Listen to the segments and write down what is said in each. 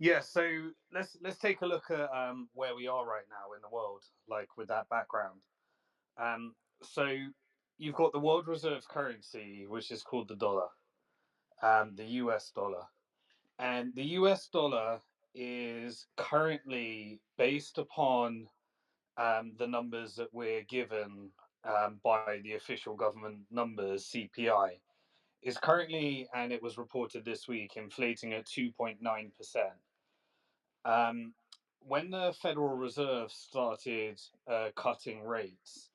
Yeah, so let's take a look at where we are right now in the world, like with that background. So you've got the world reserve currency, which is called the dollar, the US dollar, and the US dollar is currently based upon the numbers that we're given by the official government numbers, CPI, is currently, and it was reported this week, inflating at 2.9%. Um, when the Federal Reserve started cutting rates,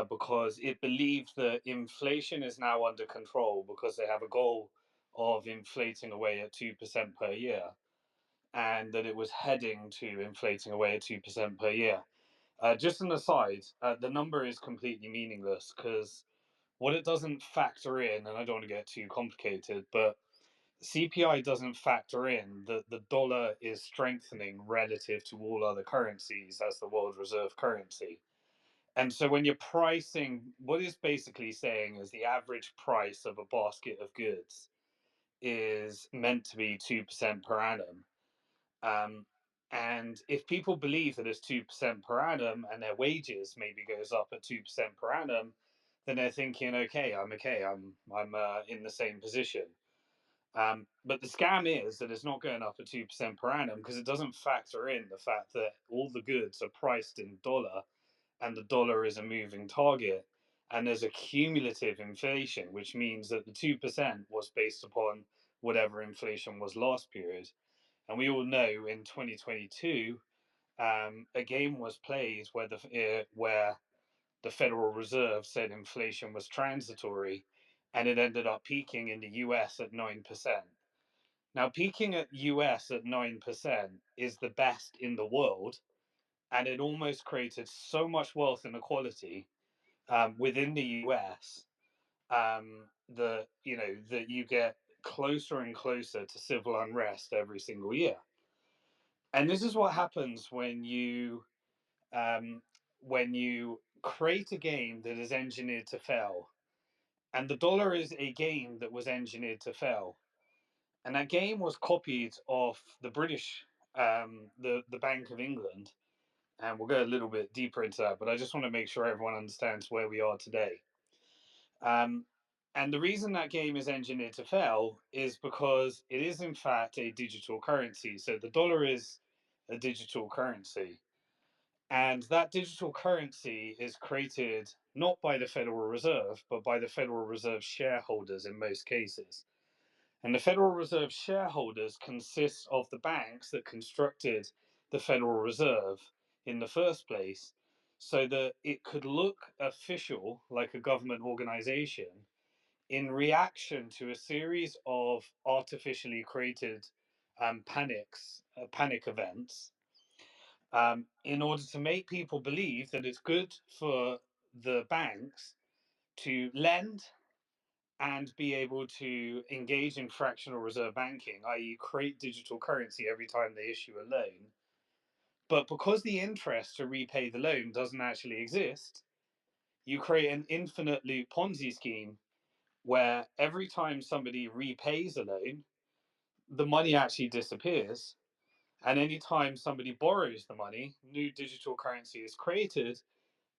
because it believed that inflation is now under control because they have a goal of inflating away at 2% per year, and that it was heading to inflating away at 2% per year. Just an aside, the number is completely meaningless because what it doesn't factor in, and I don't want to get too complicated, but CPI doesn't factor in that the dollar is strengthening relative to all other currencies as the world reserve currency. And so when you're pricing, what it's basically saying is the average price of a basket of goods is meant to be 2% per annum. Um, and if people believe that it's 2% per annum and their wages maybe goes up at 2% per annum, then they're thinking, okay, I'm in the same position. But the scam is that it's not going up at 2% per annum because it doesn't factor in the fact that all the goods are priced in dollar and the dollar is a moving target. And there's a cumulative inflation, which means that the 2% was based upon whatever inflation was last period. And we all know in 2022, a game was played where the Federal Reserve said inflation was transitory, and it ended up peaking in the US at 9%. Now, peaking at US at 9% is the best in the world, and it almost created so much wealth inequality within the US that that you get closer and closer to civil unrest every single year. And this is what happens um, when you create a game that is engineered to fail. And the dollar is a game that was engineered to fail. And that game was copied off the British, the Bank of England. And we'll go a little bit deeper into that, but I just want to make sure everyone understands where we are today. Um, and the reason that game is engineered to fail is because it is, in fact, a digital currency. So the dollar is a digital currency. And that digital currency is created not by the Federal Reserve, but by the Federal Reserve shareholders in most cases. And the Federal Reserve shareholders consist of the banks that constructed the Federal Reserve in the first place so that it could look official like a government organization in reaction to a series of artificially created panic events, in order to make people believe that it's good for the banks to lend and be able to engage in fractional reserve banking, i.e., create digital currency every time they issue a loan. But because the interest to repay the loan doesn't actually exist, you create an infinite loop Ponzi scheme where every time somebody repays a loan, the money actually disappears. And anytime somebody borrows the money, new digital currency is created,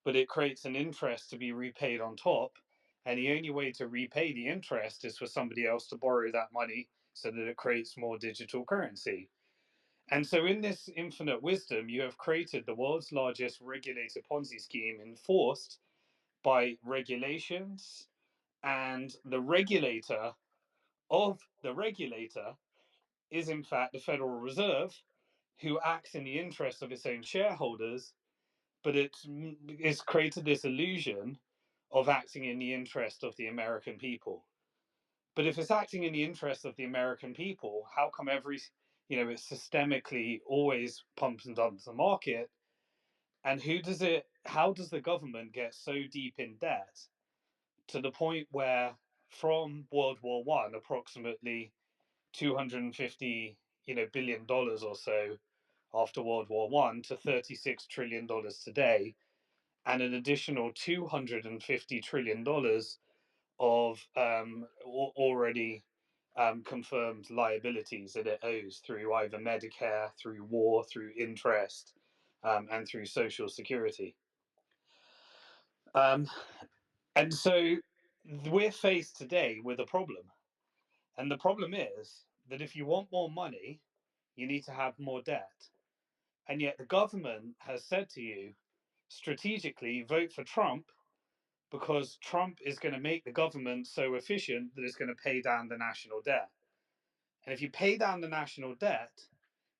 but it creates an interest to be repaid on top. And the only way to repay the interest is for somebody else to borrow that money so that it creates more digital currency. And so, in this infinite wisdom, you have created the world's largest regulated Ponzi scheme enforced by regulations. And the regulator of the regulator is, in fact, the Federal Reserve, who acts in the interest of its own shareholders, but it's created this illusion of acting in the interest of the American people. But if it's acting in the interest of the American people, how come it's systemically always pumps and dumps the market? And how does the government get so deep in debt to the point where from World War One, approximately 250 billion dollars or so after World War One to $36 trillion today, and an additional $250 trillion of already confirmed liabilities that it owes through either Medicare, through war, through interest, and through Social Security. And so we're faced today with a problem. And the problem is that if you want more money, you need to have more debt. And yet the government has said to you, strategically, vote for Trump because Trump is going to make the government so efficient that it's going to pay down the national debt. And if you pay down the national debt,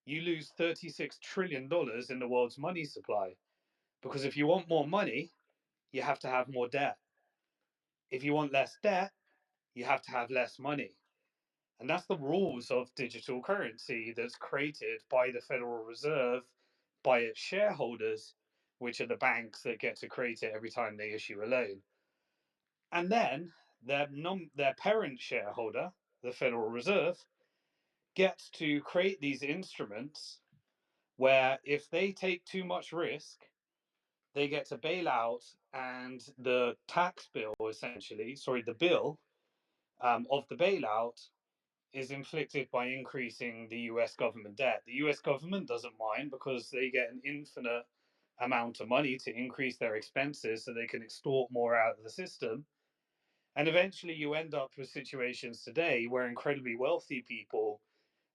you lose $36 trillion in the world's money supply. Because if you want more money, you have to have more debt. If you want less debt, you have to have less money. And that's the rules of digital currency that's created by the Federal Reserve, by its shareholders, which are the banks that get to create it every time they issue a loan. And then their parent shareholder, the Federal Reserve, gets to create these instruments where if they take too much risk, they get to bail out, and the tax bill, essentially, sorry, the bill of the bailout is inflicted by increasing the US government debt. The US government doesn't mind because they get an infinite amount of money to increase their expenses so they can extort more out of the system. And eventually you end up with situations today where incredibly wealthy people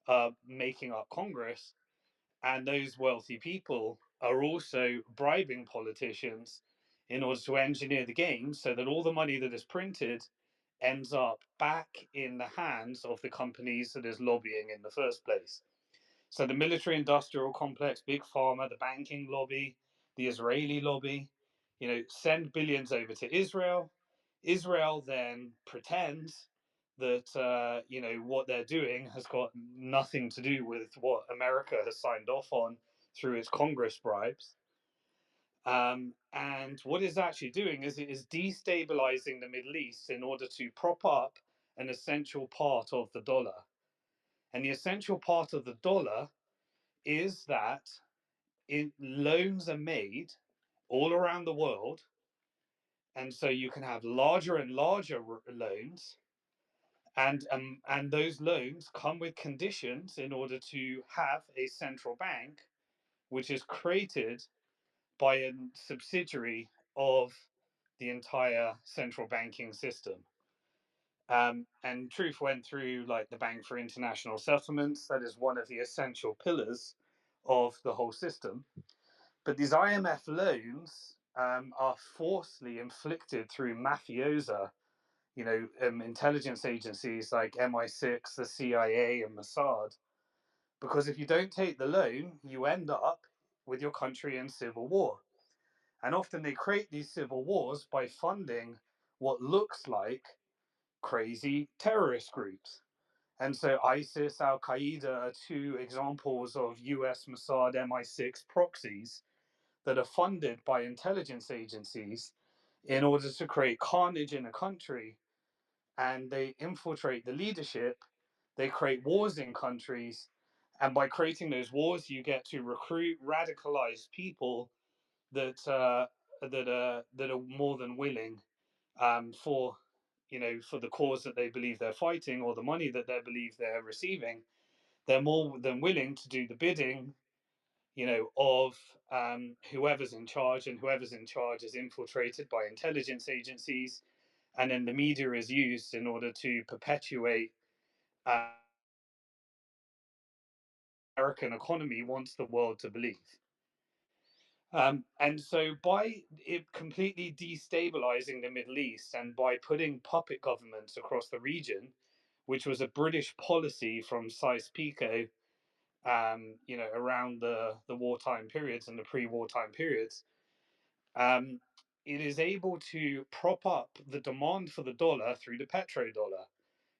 are making up Congress, and those wealthy people are also bribing politicians in order to engineer the game so that all the money that is printed ends up back in the hands of the companies that is lobbying in the first place. So the military industrial complex, big pharma, the banking lobby, the Israeli lobby, send billions over to Israel. Israel then pretends that what they're doing has got nothing to do with what America has signed off on through its Congress bribes. And what it's actually doing is it is destabilizing the Middle East in order to prop up an essential part of the dollar. And the essential part of the dollar is that loans are made all around the world. And so you can have larger and larger loans. And those loans come with conditions in order to have a central bank, which is created by a subsidiary of the entire central banking system. And Truth went through like the Bank for International Settlements. That is one of the essential pillars of the whole system. But these IMF loans are forcibly inflicted through mafiosa, intelligence agencies like MI6, the CIA, and Mossad. Because if you don't take the loan, you end up with your country in civil war. And often they create these civil wars by funding what looks like crazy terrorist groups. And so ISIS, Al Qaeda are two examples of US Mossad MI6 proxies that are funded by intelligence agencies in order to create carnage in a country. And they infiltrate the leadership, they create wars in countries. And by creating those wars, you get to recruit radicalized people that are more than willing for for the cause that they believe they're fighting, or the money that they believe they're receiving. They're more than willing to do the bidding of whoever's in charge, and whoever's in charge is infiltrated by intelligence agencies, and then the media is used in order to perpetuate American economy wants the world to believe. And so by it completely destabilizing the Middle East and by putting puppet governments across the region, which was a British policy from Sykes-Picot, around the wartime periods and the pre-wartime periods, it is able to prop up the demand for the dollar through the petrodollar,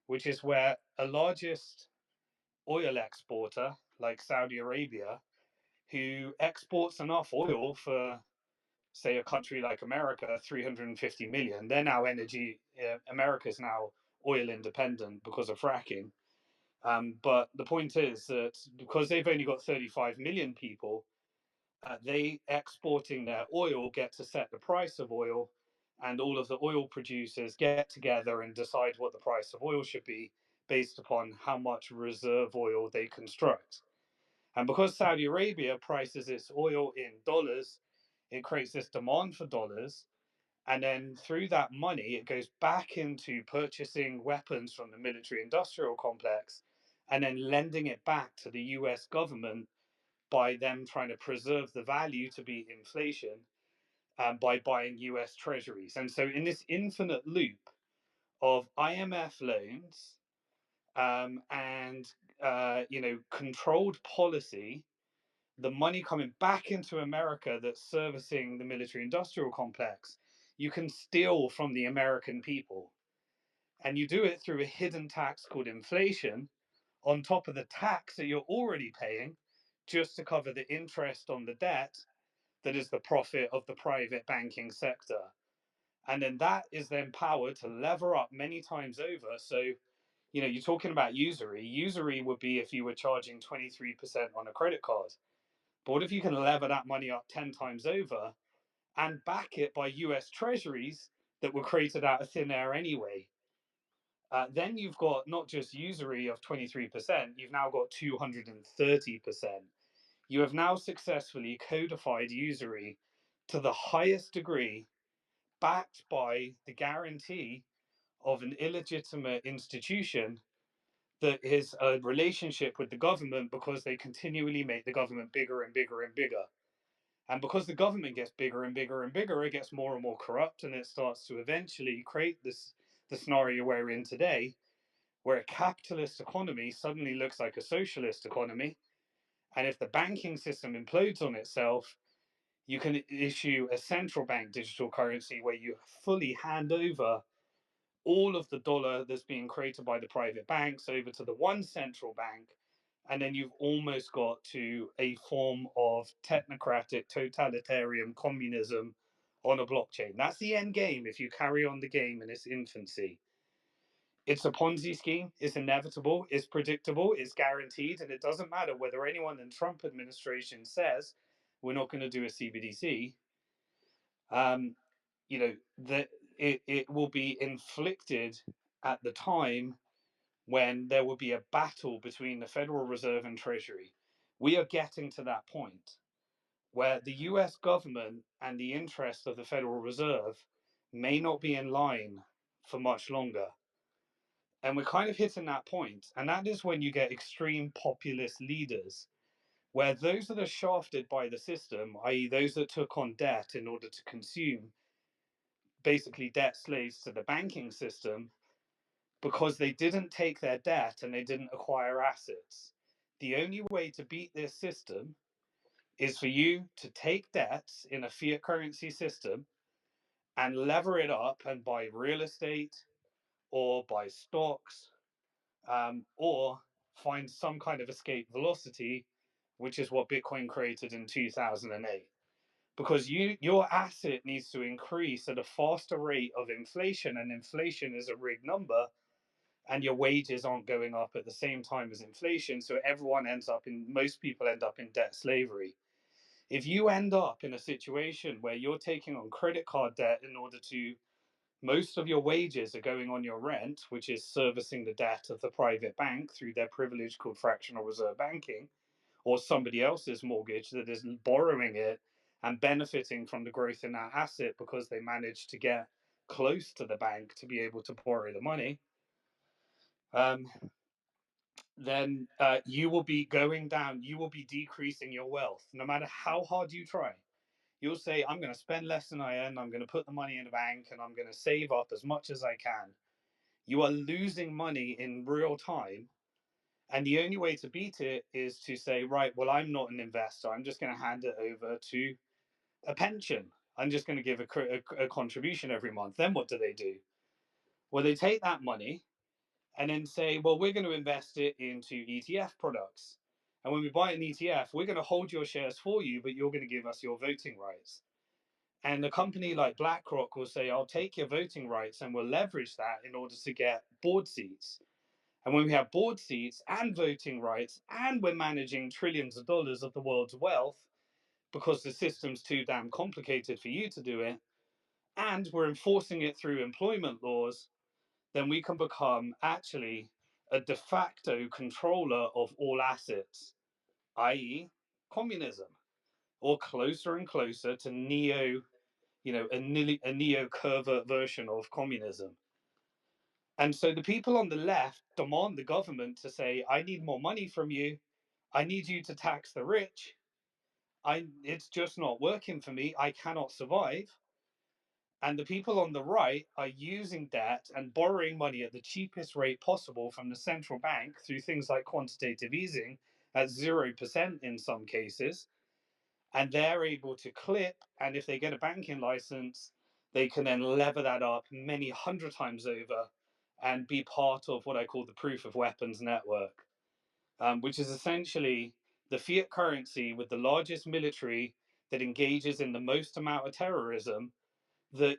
which is where a largest oil exporter like Saudi Arabia, who exports enough oil for, say, a country like America, 350 million. They're now America's now oil independent because of fracking. But the point is that because they've only got 35 million people, they exporting their oil get to set the price of oil, and all of the oil producers get together and decide what the price of oil should be based upon how much reserve oil they construct. And because Saudi Arabia prices its oil in dollars, it creates this demand for dollars. And then through that money, it goes back into purchasing weapons from the military industrial complex and then lending it back to the US government by them trying to preserve the value to beat inflation by buying US treasuries. And so, in this infinite loop of IMF loans and controlled policy, the money coming back into America that's servicing the military industrial complex, you can steal from the American people. And you do it through a hidden tax called inflation on top of the tax that you're already paying just to cover the interest on the debt that is the profit of the private banking sector. And then that is then powered to lever up many times over. So, you're talking about usury. Usury would be if you were charging 23% on a credit card. But what if you can lever that money up 10 times over and back it by US treasuries that were created out of thin air anyway? Then you've got not just usury of 23%, you've now got 230%. You have now successfully codified usury to the highest degree, backed by the guarantee of an illegitimate institution that is a relationship with the government because they continually make the government bigger and bigger and bigger. And because the government gets bigger and bigger and bigger, it gets more and more corrupt, and it starts to eventually create the scenario we're in today, where a capitalist economy suddenly looks like a socialist economy. And if the banking system implodes on itself, you can issue a central bank digital currency where you fully hand over all of the dollar that's being created by the private banks over to the one central bank. And then you've almost got to a form of technocratic totalitarian communism on a blockchain. That's the end game if you carry on the game in its infancy. It's a Ponzi scheme. It's inevitable. It's predictable. It's guaranteed. And it doesn't matter whether anyone in the Trump administration says we're not going to do a CBDC. That it will be inflicted at the time when there will be a battle between the Federal Reserve and Treasury. We are getting to that point where the US government and the interest of the Federal Reserve may not be in line for much longer. And we're kind of hitting that point. And that is when you get extreme populist leaders, where those that are shafted by the system, i.e., those that took on debt in order to consume, basically debt slaves to the banking system, because they didn't take their debt and they didn't acquire assets. The only way to beat this system is for you to take debts in a fiat currency system and lever it up and buy real estate or buy stocks or find some kind of escape velocity, which is what Bitcoin created in 2008. Because your asset needs to increase at a faster rate of inflation, and inflation is a rigged number, and your wages aren't going up at the same time as inflation. So most people end up in debt slavery. If you end up in a situation where you're taking on credit card debt in order to, most of your wages are going on your rent, which is servicing the debt of the private bank through their privilege called fractional reserve banking, or somebody else's mortgage that is borrowing it and benefiting from the growth in that asset because they managed to get close to the bank to be able to borrow the money, then you will be going down, you will be decreasing your wealth no matter how hard you try. You'll say, I'm going to spend less than I earn, I'm going to put the money in the bank, and I'm going to save up as much as I can. You are losing money in real time. And the only way to beat it is to say, right, well, I'm not an investor. I'm just going to hand it over to a pension. I'm just going to give a contribution every month. Then what do? Well, they take that money and then say, well, we're going to invest it into ETF products. And when we buy an ETF, we're going to hold your shares for you, but you're going to give us your voting rights. And a company like BlackRock will say, I'll take your voting rights and we'll leverage that in order to get board seats. And when we have board seats and voting rights, and we're managing trillions of dollars of the world's wealth, because the system's too damn complicated for you to do it, and we're enforcing it through employment laws, then we can become actually a de facto controller of all assets, i.e., communism, or closer and closer to a neo covert version of communism. And so the people on the left demand the government to say, I need more money from you. I need you to tax the rich. It's just not working for me. I cannot survive. And the people on the right are using debt and borrowing money at the cheapest rate possible from the central bank through things like quantitative easing at 0% in some cases. And they're able to clip. And if they get a banking license, they can then lever that up many hundred times over and be part of what I call the proof of weapons network, which is essentially the fiat currency with the largest military that engages in the most amount of terrorism, that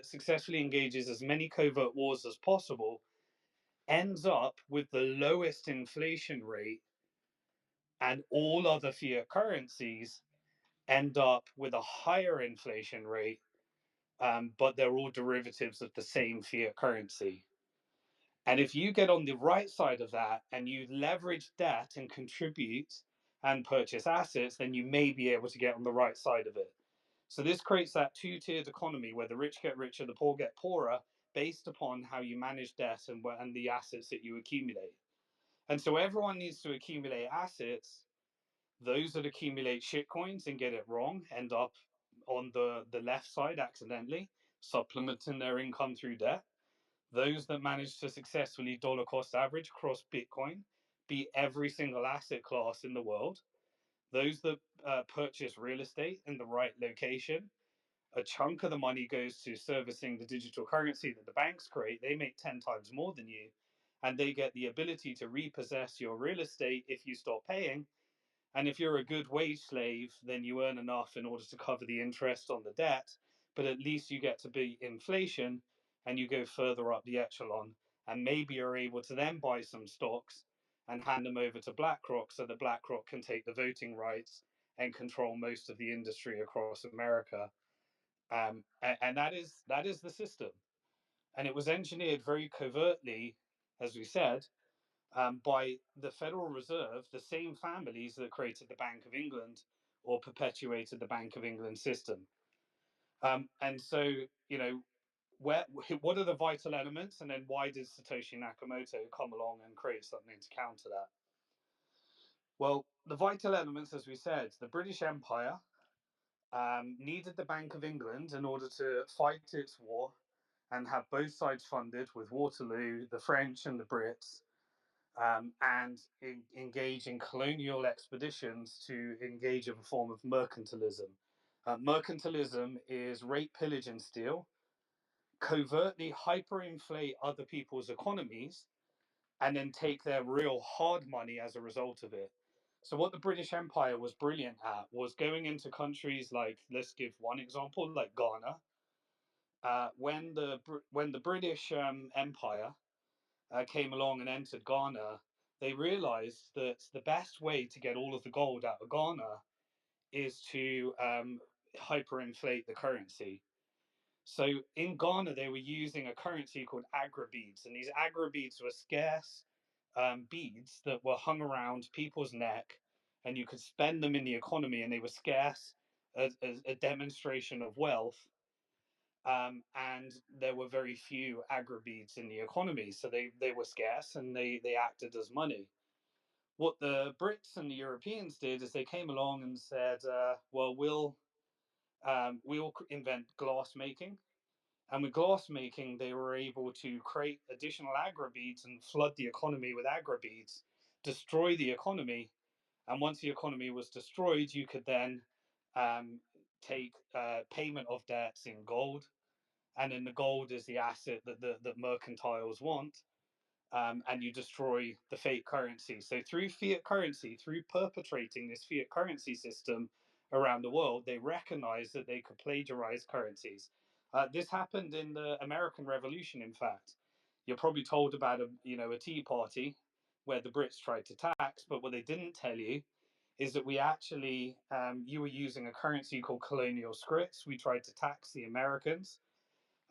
successfully engages as many covert wars as possible, ends up with the lowest inflation rate, and all other fiat currencies end up with a higher inflation rate, but they're all derivatives of the same fiat currency. And if you get on the right side of that and you leverage debt and contribute and purchase assets, then you may be able to get on the right side of it. So this creates that two-tiered economy where the rich get richer, the poor get poorer, based upon how you manage debt and the assets that you accumulate. And so everyone needs to accumulate assets. Those that accumulate shitcoins and get it wrong end up on the left side accidentally, supplementing their income through debt. Those that manage to successfully dollar cost average across Bitcoin, beat every single asset class in the world. Those that purchase real estate in the right location, a chunk of the money goes to servicing the digital currency that the banks create. They make 10 times more than you, and they get the ability to repossess your real estate if you stop paying. And if you're a good wage slave, then you earn enough in order to cover the interest on the debt, but at least you get to beat inflation and you go further up the echelon. And maybe you're able to then buy some stocks and hand them over to BlackRock so that BlackRock can take the voting rights and control most of the industry across America. And that is the system. And it was engineered very covertly, as we said, by the Federal Reserve, the same families that created the Bank of England or perpetuated the Bank of England system. And so, you know, what are the vital elements, and then why did Satoshi Nakamoto come along and create something to counter that? Well, the vital elements, as we said, the British Empire needed the Bank of England in order to fight its war and have both sides funded with Waterloo, the French and the Brits, and engage in colonial expeditions to engage in a form of mercantilism. Mercantilism is rape, pillage, and steal, covertly hyperinflate other people's economies, and then take their real hard money as a result of it. So, what the British Empire was brilliant at was going into countries like, let's give one example, like Ghana. When the British Empire came along and entered Ghana, they realized that the best way to get all of the gold out of Ghana is to hyperinflate the currency. So in Ghana, they were using a currency called agra beads, and these agra beads were scarce beads that were hung around people's neck, and you could spend them in the economy, and they were scarce as a demonstration of wealth. And there were very few agra beads in the economy, so they were scarce and they acted as money. What the Brits and the Europeans did is they came along and said, "Well, we'll invent glass making." And with glass making, they were able to create additional agra beads and flood the economy with agra beads, destroy the economy. And once the economy was destroyed, you could then um, take payment of debts in gold, and then the gold is the asset that mercantiles want, and you destroy the fiat currency. So through fiat currency, through perpetrating this fiat currency system around the world, they recognized that they could plagiarize currencies. This happened in the American Revolution. In fact, you're probably told about a Tea Party where the Brits tried to tax, but what they didn't tell you is that we actually you were using a currency called colonial scripts. We tried to tax the Americans.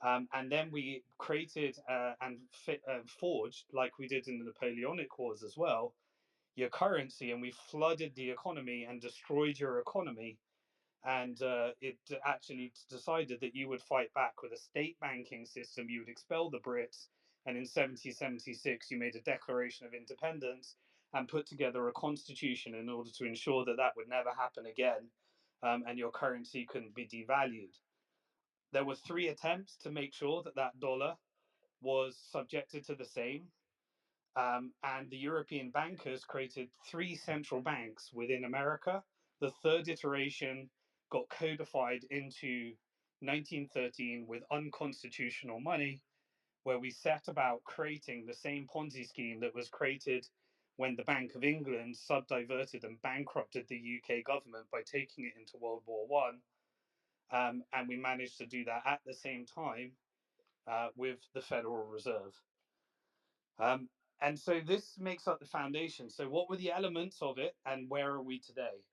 And then we created and forged, like we did in the Napoleonic Wars as well, your currency, and we flooded the economy and destroyed your economy. And it actually decided that you would fight back with a state banking system. You would expel the Brits, and in 1776 you made a Declaration of Independence and put together a constitution in order to ensure that that would never happen again, and your currency couldn't be devalued. There were three attempts to make sure that that dollar was subjected to the same. And the European bankers created three central banks within America. The third iteration got codified into 1913 with unconstitutional money, where we set about creating the same Ponzi scheme that was created when the Bank of England subdiverted and bankrupted the UK government by taking it into World War One. And we managed to do that at the same time with the Federal Reserve. Um, and so this makes up the foundation. So what were the elements of it, and where are we today?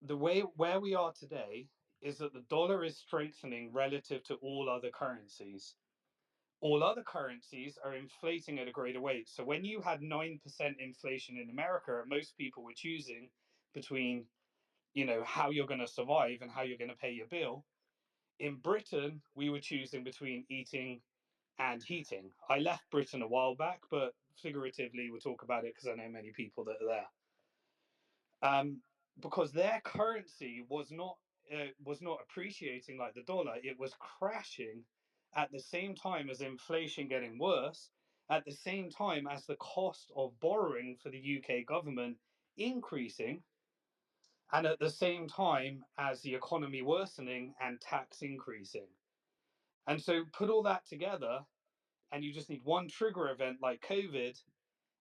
The way where we are today is that the dollar is strengthening relative to all other currencies. All other currencies are inflating at a greater rate. So when you had 9% inflation in America, most people were choosing between, how you're going to survive and how you're going to pay your bill. In Britain, we were choosing between eating and heating. I left Britain a while back, but figuratively, we'll talk about it because I know many people that are there. Because their currency was not appreciating like the dollar; it was crashing at the same time as inflation getting worse, at the same time as the cost of borrowing for the UK government increasing, and at the same time as the economy worsening and tax increasing. And so, put all that together, and you just need one trigger event like COVID,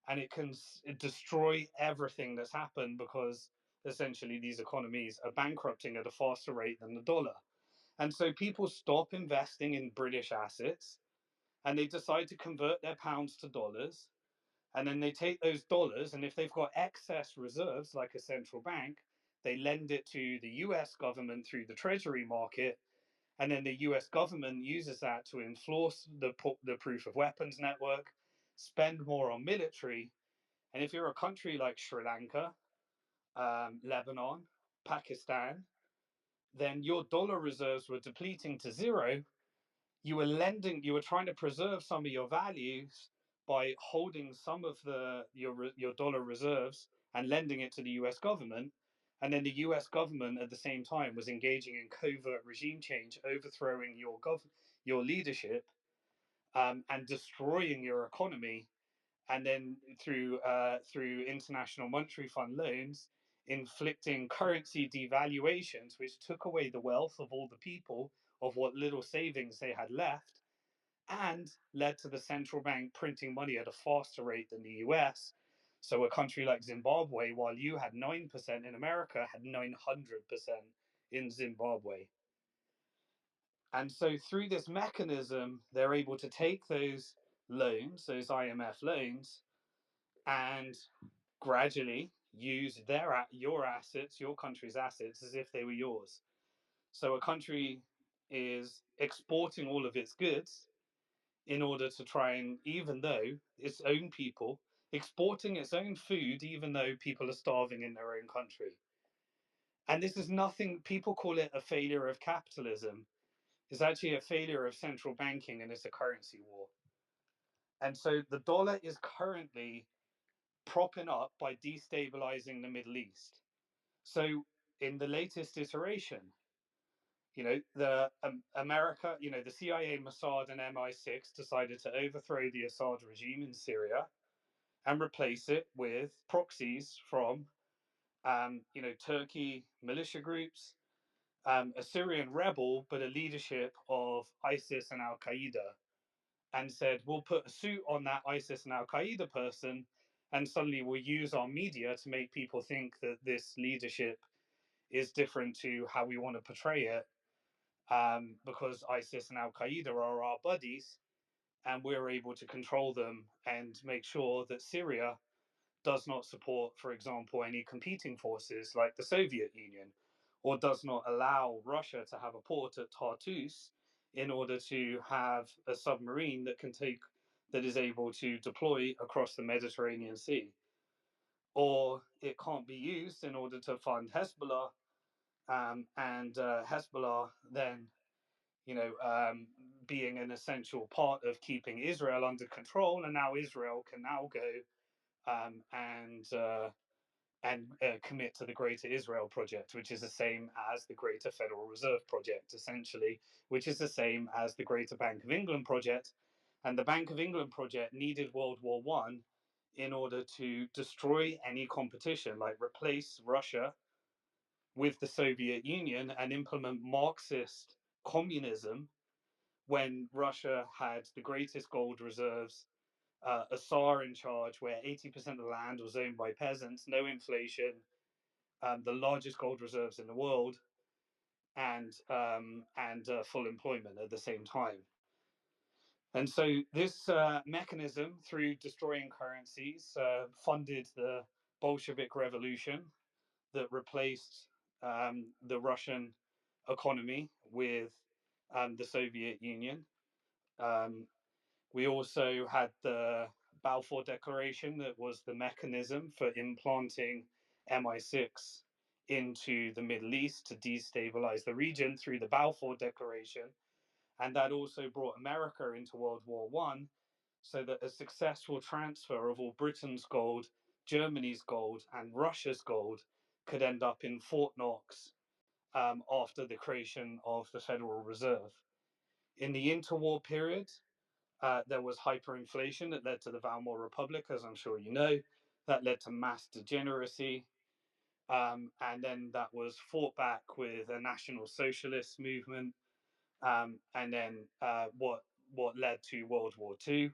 and it can destroy everything that's happened because essentially these economies are bankrupting at a faster rate than the dollar. And so people stop investing in British assets and they decide to convert their pounds to dollars. And then they take those dollars, and if they've got excess reserves, like a central bank, they lend it to the US government through the treasury market, and then the US government uses that to enforce the proof of weapons network, spend more on military. And if you're a country like Sri Lanka, Lebanon, Pakistan, then your dollar reserves were depleting to zero. You were trying to preserve some of your values by holding some of your dollar reserves and lending it to the US government. And then the US government at the same time was engaging in covert regime change, overthrowing your leadership, and destroying your economy, and then through International Monetary Fund loans, inflicting currency devaluations, which took away the wealth of all the people of what little savings they had left, and led to the central bank printing money at a faster rate than the US. So a country like Zimbabwe, while you had 9% in America, had 900% in Zimbabwe. And so through this mechanism, they're able to take those loans, those IMF loans, and gradually use your assets, your country's assets, as if they were yours. So a country is exporting all of its goods in order to try and, even though its own people, exporting its own food, even though people are starving in their own country. And this is nothing, people call it a failure of capitalism. It's actually a failure of central banking, and it's a currency war. And so the dollar is currently propping up by destabilizing the Middle East. So in the latest iteration, the America, the CIA, Mossad, and MI6 decided to overthrow the Assad regime in Syria and replace it with proxies from, Turkey militia groups, a Syrian rebel, but a leadership of ISIS and Al Qaeda, and said, we'll put a suit on that ISIS and Al Qaeda person, and suddenly we'll use our media to make people think that this leadership is different to how we want to portray it, because ISIS and Al Qaeda are our buddies, and we're able to control them and make sure that Syria does not support, for example, any competing forces like the Soviet Union, or does not allow Russia to have a port at Tartus in order to have a submarine that is able to deploy across the Mediterranean Sea. Or it can't be used in order to fund Hezbollah, and Hezbollah then, being an essential part of keeping Israel under control, and now Israel can now go and commit to the Greater Israel Project, which is the same as the Greater Federal Reserve Project, essentially, which is the same as the Greater Bank of England Project. And the Bank of England Project needed World War One in order to destroy any competition, like replace Russia with the Soviet Union and implement Marxist communism when Russia had the greatest gold reserves, a Tsar in charge, where 80% of the land was owned by peasants, no inflation, the largest gold reserves in the world, and full employment at the same time. And so this mechanism, through destroying currencies, funded the Bolshevik Revolution that replaced the Russian economy with the Soviet Union. Um, we also had the Balfour Declaration, that was the mechanism for implanting MI6 into the Middle East to destabilize the region through the Balfour Declaration. And that also brought America into World War One, so that a successful transfer of all Britain's gold, Germany's gold, and Russia's gold could end up in Fort Knox after the creation of the Federal Reserve. In the interwar period, there was hyperinflation that led to the Weimar Republic, as I'm sure you know. That led to mass degeneracy. And then that was fought back with a National Socialist movement. And then what led to World War II.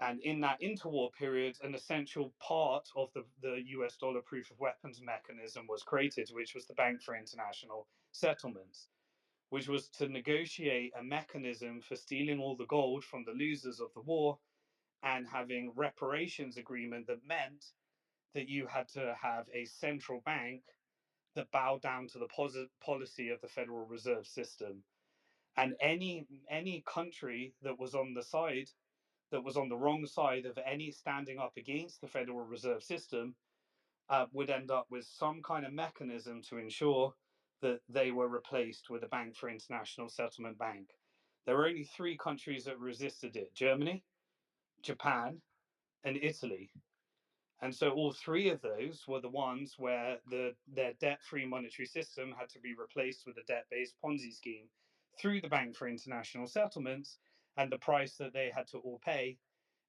And in that interwar period, an essential part of the US dollar proof of weapons mechanism was created, which was the Bank for International Settlements, which was to negotiate a mechanism for stealing all the gold from the losers of the war and having reparations agreement that meant that you had to have a central bank that bowed down to the policy of the Federal Reserve System. And any country that was on the wrong side of any standing up against the Federal Reserve System would end up with some kind of mechanism to ensure that they were replaced with a Bank for International Settlement Bank. There were only three countries that resisted it: Germany, Japan, and Italy. And so all three of those were the ones where their debt-free monetary system had to be replaced with a debt-based Ponzi scheme through the Bank for International Settlements. And the price that they had to all pay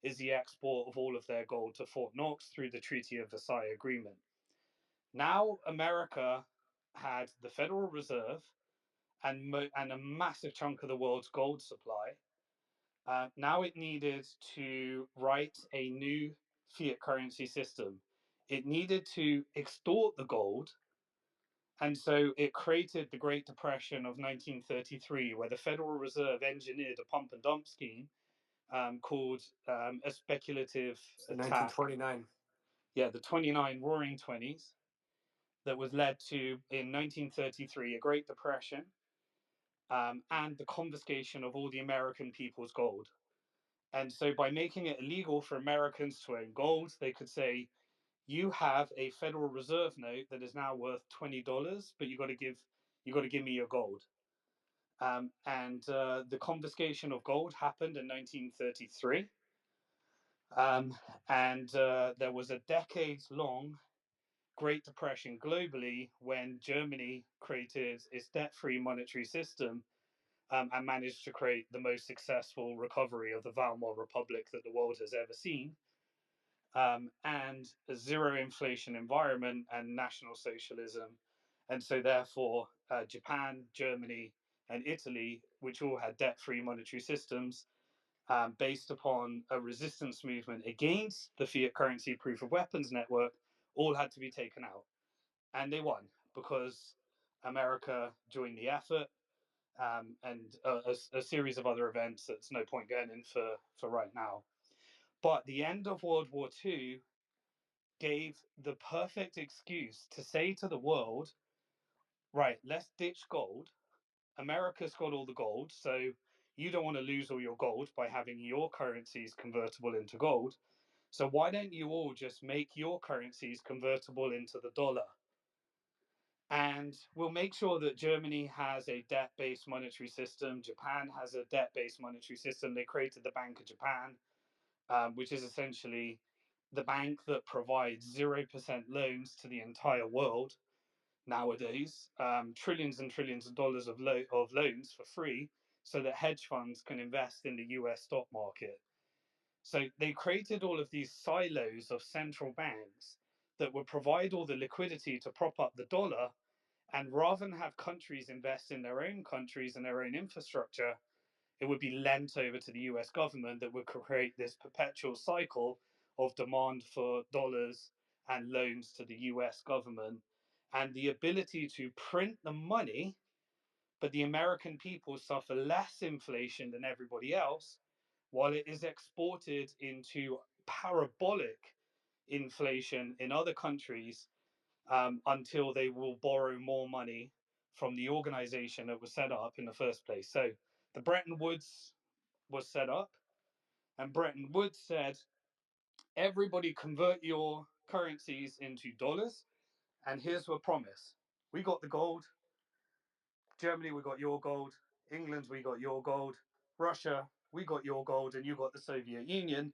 is the export of all of their gold to Fort Knox through the Treaty of Versailles Agreement. Now America had the Federal Reserve and a massive chunk of the world's gold supply. Now it needed to write a new fiat currency system. It needed to extort the gold. And so it created the Great Depression of 1933, where the Federal Reserve engineered a pump and dump scheme called a speculative attack. 1929. Yeah, the 29 Roaring Twenties, that was led to, in 1933, a Great Depression and the confiscation of all the American people's gold. And so by making it illegal for Americans to own gold, they could say, you have a Federal Reserve note that is now worth $20, but you got to give me your gold. And the confiscation of gold happened in 1933. And there was a decades-long Great Depression globally when Germany created its debt-free monetary system and managed to create the most successful recovery of the Weimar Republic that the world has ever seen, and a zero inflation environment and National Socialism. And so, therefore, Japan, Germany, and Italy, which all had debt free monetary systems, based upon a resistance movement against the fiat currency proof of weapons network, all had to be taken out. And they won because America joined the effort, and a series of other events that's no point going in for right now. But the end of World War II gave the perfect excuse to say to the world, right, let's ditch gold America's got all the gold, so you don't want to lose all your gold by having your currencies convertible into gold. So why don't you all just make your currencies convertible into the dollar? And we'll make sure that Germany has a debt-based monetary system. Japan has a debt-based monetary system. They created the Bank of Japan, which is essentially the bank that provides 0% loans to the entire world nowadays, trillions and trillions of dollars of loans for free, so that hedge funds can invest in the US stock market. So they created all of these silos of central banks that would provide all the liquidity to prop up the dollar. And rather than have countries invest in their own countries and their own infrastructure, it would be lent over to the US government that would create this perpetual cycle of demand for dollars and loans to the US government, and the ability to print the money. But the American people suffer less inflation than everybody else, while it is exported into parabolic inflation in other countries, until they will borrow more money from the organization that was set up in the first place. So the Bretton Woods was set up, and Bretton Woods said, everybody convert your currencies into dollars, and here's a promise. We got the gold. Germany, we got your gold. England, we got your gold. Russia, we got your gold, and you got the Soviet Union.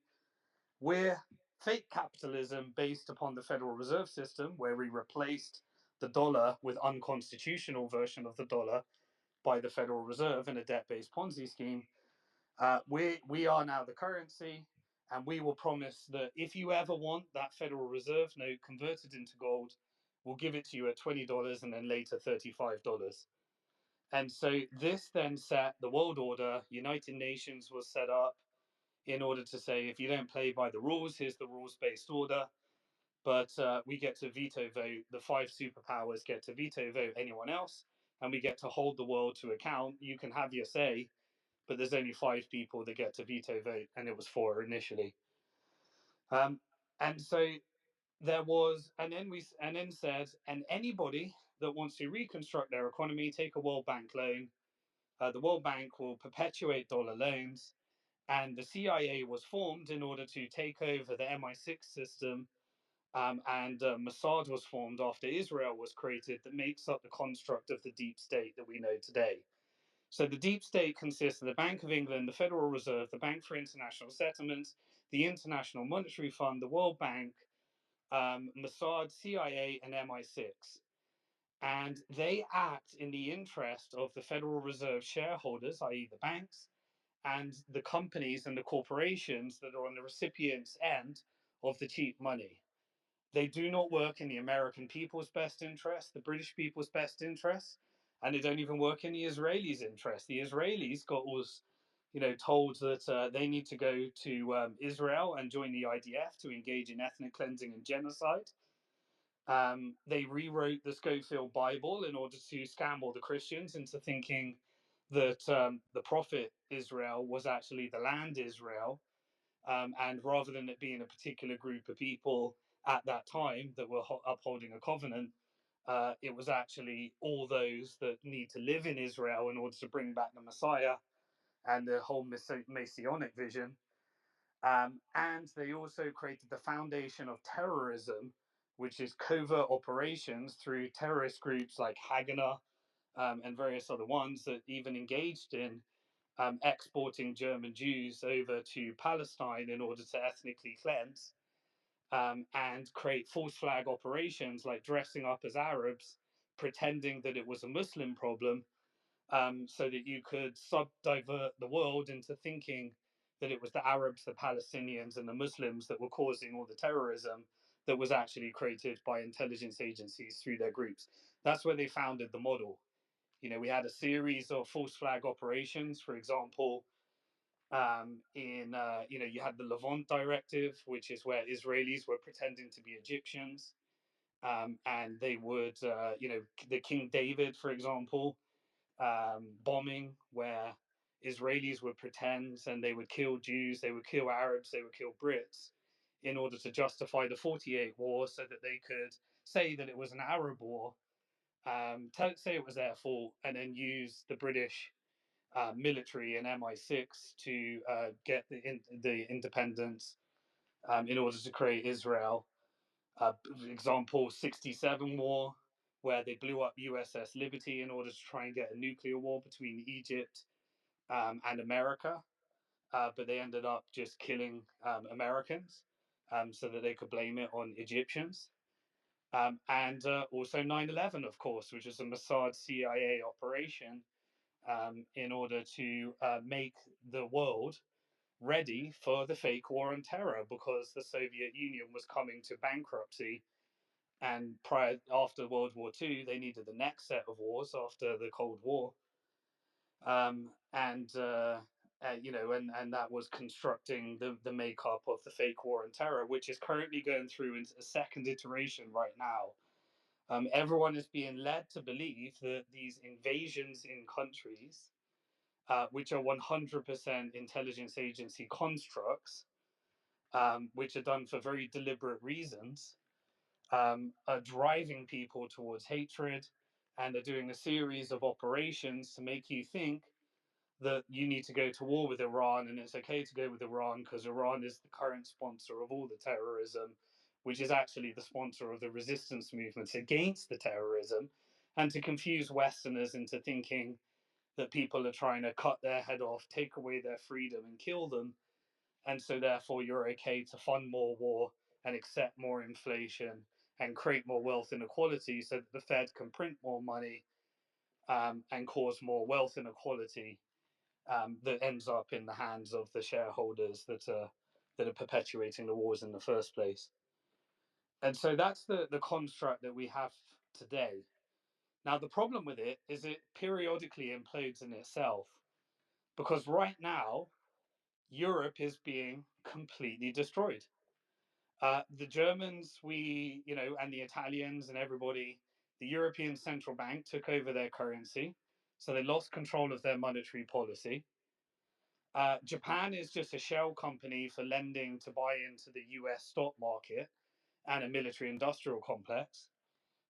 We're fake capitalism based upon the Federal Reserve System, where we replaced the dollar with unconstitutional version of the dollar by the Federal Reserve in a debt-based Ponzi scheme. We are now the currency, and we will promise that if you ever want that Federal Reserve note converted into gold, we'll give it to you at $20 and then later $35. And so this then set the world order. United Nations was set up in order to say, if you don't play by the rules, here's the rules-based order. But we get to veto vote. The five superpowers get to veto vote anyone else, and we get to hold the world to account. You can have your say, but there's only five people that get to veto vote, and it was four initially. And so there was, and then said, and anybody that wants to reconstruct their economy, take a World Bank loan. The World Bank will perpetuate dollar loans, and the CIA was formed in order to take over the MI6 system. And Mossad was formed after Israel was created, that makes up the construct of the deep state that we know today. So the deep state consists of the Bank of England, the Federal Reserve, the Bank for International Settlements, the International Monetary Fund, the World Bank, Mossad, CIA, and MI6. And they act in the interest of the Federal Reserve shareholders, i.e., the banks, and the companies and the corporations that are on the recipient's end of the cheap money. They do not work in the American people's best interest, the British people's best interest, and they don't even work in the Israelis' interest. The Israelis got was, told that they need to go to Israel and join the IDF to engage in ethnic cleansing and genocide. They rewrote the Schofield Bible in order to scam all the Christians into thinking that the prophet Israel was actually the land Israel, and rather than it being a particular group of people at that time that were upholding a covenant, it was actually all those that need to live in Israel in order to bring back the Messiah and the whole Messianic vision. And they also created the foundation of terrorism, which is covert operations through terrorist groups like Haganah, and various other ones that even engaged in exporting German Jews over to Palestine in order to ethnically cleanse, and create false flag operations like dressing up as Arabs, pretending that it was a Muslim problem, so that you could subdivert the world into thinking that it was the Arabs, the Palestinians, and the Muslims that were causing all the terrorism that was actually created by intelligence agencies through their groups. That's where they founded the model. We had a series of false flag operations. For example, you had the Levant Directive, which is where Israelis were pretending to be Egyptians, and they would, the King David, for example, bombing, where Israelis would pretend and they would kill Jews, they would kill Arabs, they would kill Brits in order to justify the 48 war so that they could say that it was an Arab war, say it was their fault, and then use the British military and MI6 to get the independence in order to create Israel. Example 67 war, where they blew up USS Liberty in order to try and get a nuclear war between Egypt and America. But they ended up just killing Americans so that they could blame it on Egyptians. And also 9/11, of course, which is a Mossad CIA operation in order to make the world ready for the fake war on terror, because the Soviet Union was coming to bankruptcy. And after World War II, they needed the next set of wars after the Cold War. And that was constructing the makeup of the fake war on terror, which is currently going through a second iteration right now. Everyone is being led to believe that these invasions in countries, which are 100% intelligence agency constructs, which are done for very deliberate reasons, are driving people towards hatred, and are doing a series of operations to make you think that you need to go to war with Iran, and it's okay to go with Iran because Iran is the current sponsor of all the terrorism, which is actually the sponsor of the resistance movements against the terrorism, and to confuse Westerners into thinking that people are trying to cut their head off, take away their freedom, and kill them. And so, therefore, you're okay to fund more war and accept more inflation and create more wealth inequality so that the Fed can print more money and cause more wealth inequality that ends up in the hands of the shareholders that are perpetuating the wars in the first place. And so that's the construct that we have today. Now, the problem with it is it periodically implodes in itself, because right now, Europe is being completely destroyed. The Germans, and the Italians and everybody, the European Central Bank took over their currency. So they lost control of their monetary policy. Japan is just a shell company for lending to buy into the US stock market and a military industrial complex.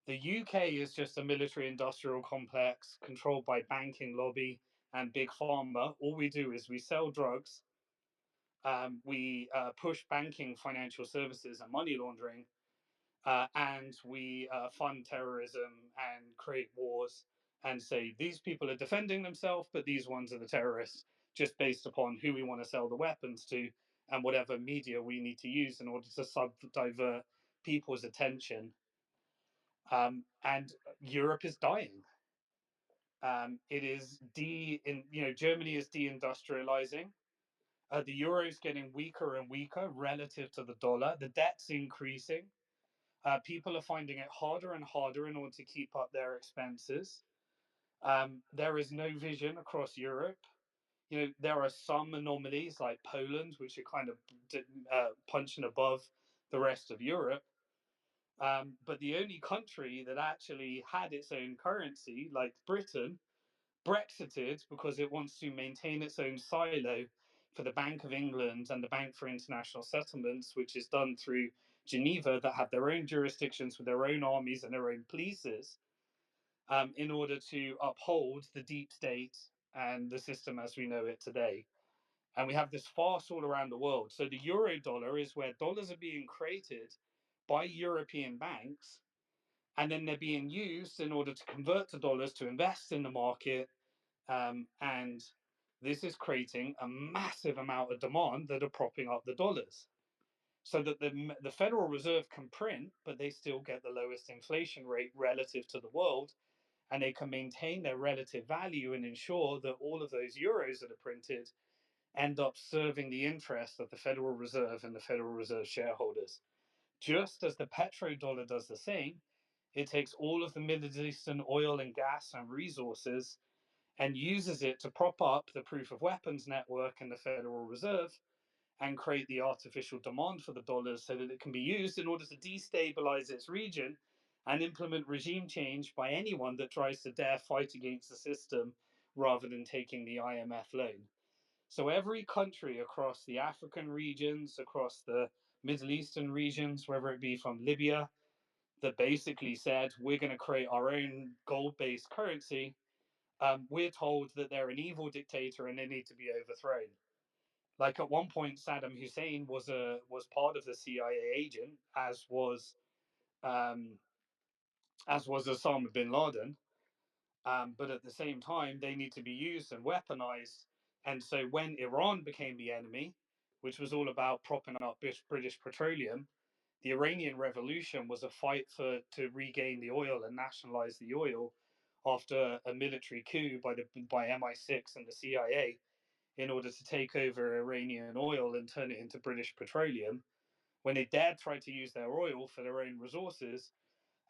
The UK is just a military industrial complex controlled by banking lobby and big pharma. All we do is we sell drugs, we push banking, financial services, and money laundering, and we fund terrorism and create wars and say these people are defending themselves, but these ones are the terrorists, just based upon who we want to sell the weapons to and whatever media we need to use in order to divert people's attention. And Europe is dying. It is Germany is deindustrializing. The euro is getting weaker and weaker relative to the dollar. The debt's increasing. People are finding it harder and harder in order to keep up their expenses. There is no vision across Europe. There are some anomalies like Poland, which are kind of punching above the rest of Europe. But the only country that actually had its own currency, like Britain, Brexited because it wants to maintain its own silo for the Bank of England and the Bank for International Settlements, which is done through Geneva, that have their own jurisdictions with their own armies and their own polices, in order to uphold the deep state and the system as we know it today. And we have this farce all around the world. So the euro dollar is where dollars are being created by European banks, and then they're being used in order to convert to dollars to invest in the market. And this is creating a massive amount of demand that are propping up the dollars, so that the Federal Reserve can print, but they still get the lowest inflation rate relative to the world, and they can maintain their relative value and ensure that all of those euros that are printed end up serving the interest of the Federal Reserve and the Federal Reserve shareholders. Just as the petrodollar does the same, it takes all of the Middle Eastern oil and gas and resources and uses it to prop up the proof of weapons network and the Federal Reserve and create the artificial demand for the dollars so that it can be used in order to destabilize its region and implement regime change by anyone that tries to dare fight against the system rather than taking the IMF loan. So every country across the African regions, across the Middle Eastern regions, whether it be from Libya, that basically said, we're going to create our own gold-based currency. We're told that they're an evil dictator and they need to be overthrown. Like at one point, Saddam Hussein was part of the CIA agent, um, as was Osama bin Laden. But at the same time, they need to be used and weaponized. And so when Iran became the enemy, which was all about propping up British petroleum, the Iranian Revolution was a fight to regain the oil and nationalize the oil after a military coup by MI6 and the CIA in order to take over Iranian oil and turn it into British petroleum. When they dared try to use their oil for their own resources,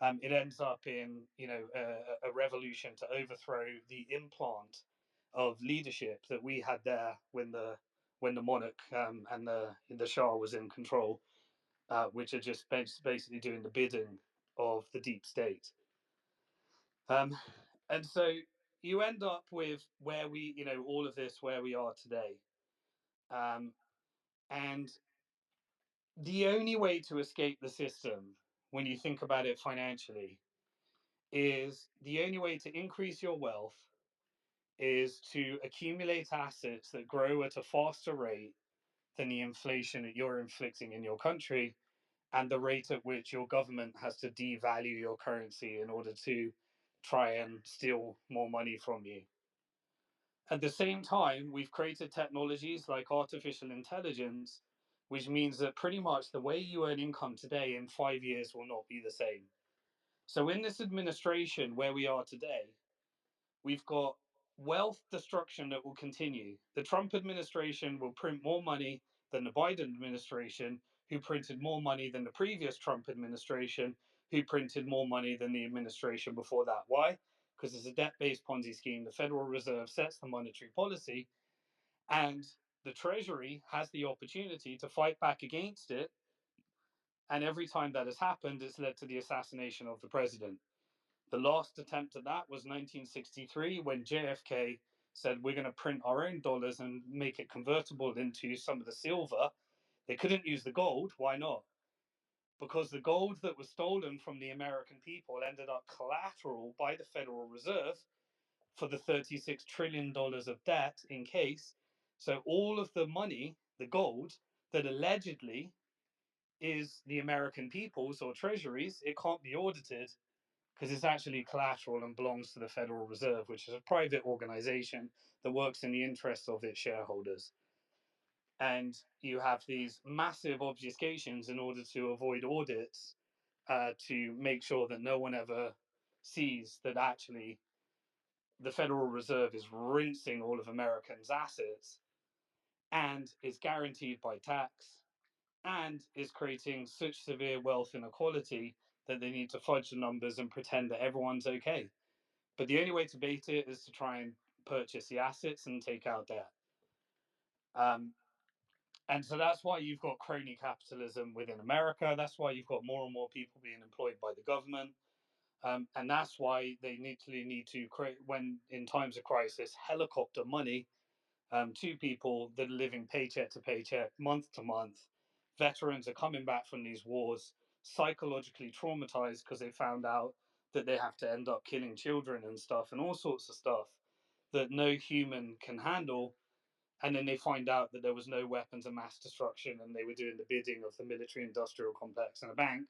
it ends up in a revolution to overthrow the implant of leadership that we had there when the monarch and the Shah was in control, which are just basically doing the bidding of the deep state. And so you end up with where all of this where we are today. And the only way to escape the system, when you think about it financially, is the only way to increase your wealth is to accumulate assets that grow at a faster rate than the inflation that you're inflicting in your country and the rate at which your government has to devalue your currency in order to try and steal more money from you. At the same time, we've created technologies like artificial intelligence, which means that pretty much the way you earn income today in 5 years will not be the same. So, in this administration where we are today, we've got wealth destruction that will continue. The Trump administration will print more money than the Biden administration, who printed more money than the previous Trump administration, who printed more money than the administration before that. Why? Because it's a debt-based Ponzi scheme. The Federal Reserve sets the monetary policy, and the Treasury has the opportunity to fight back against it. And every time that has happened, it's led to the assassination of the president. The last attempt at that was 1963 when JFK said, we're going to print our own dollars and make it convertible into some of the silver. They couldn't use the gold. Why not? Because the gold that was stolen from the American people ended up collateral by the Federal Reserve for the $36 trillion of debt in case. So all of the money, the gold, that allegedly is the American people's or treasuries, it can't be audited because it's actually collateral and belongs to the Federal Reserve, which is a private organization that works in the interests of its shareholders. And you have these massive obfuscations in order to avoid audits, to make sure that no one ever sees that actually the Federal Reserve is rinsing all of Americans' assets and is guaranteed by tax and is creating such severe wealth inequality that they need to fudge the numbers and pretend that everyone's okay. But the only way to beat it is to try and purchase the assets and take out debt. And so that's why you've got crony capitalism within America. That's why you've got more and more people being employed by the government. And that's why they need to create, when in times of crisis, helicopter money to people that are living paycheck to paycheck, month to month. Veterans are coming back from these wars psychologically traumatized because they found out that they have to end up killing children and stuff and all sorts of stuff that no human can handle. And then they find out that there was no weapons of mass destruction and they were doing the bidding of the military industrial complex and a bank.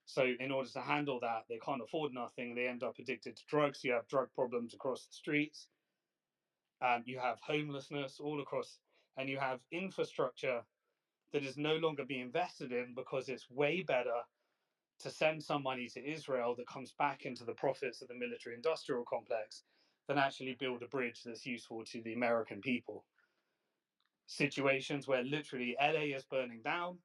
So in order to handle that, they can't afford nothing. They end up addicted to drugs. You have drug problems across the streets. You have homelessness all across, and you have infrastructure that is no longer being invested in because it's way better to send some money to Israel that comes back into the profits of the military industrial complex than actually build a bridge that's useful to the American people. Situations where literally LA is burning down,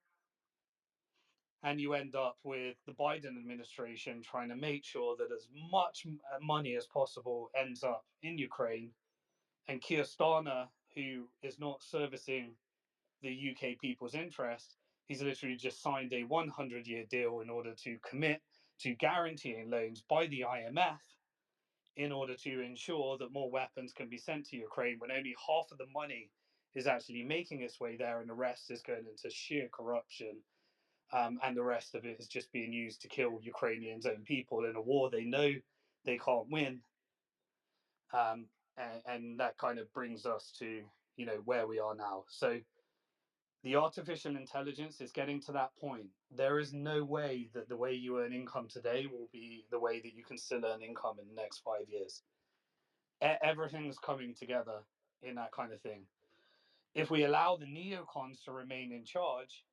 and you end up with the Biden administration trying to make sure that as much money as possible ends up in Ukraine. And Keir Starmer, who is not servicing the UK people's interest, he's literally just signed a 100-year deal in order to commit to guaranteeing loans by the IMF in order to ensure that more weapons can be sent to Ukraine when only half of the money is actually making its way there and the rest is going into sheer corruption and the rest of it is just being used to kill Ukrainians' own people in a war they know they can't win. And that kind of brings us to where we are now. So the artificial intelligence is getting to that point. There is no way that the way you earn income today will be the way that you can still earn income in the next 5 years. Everything's coming together in that kind of thing. If we allow the neocons to remain in charge,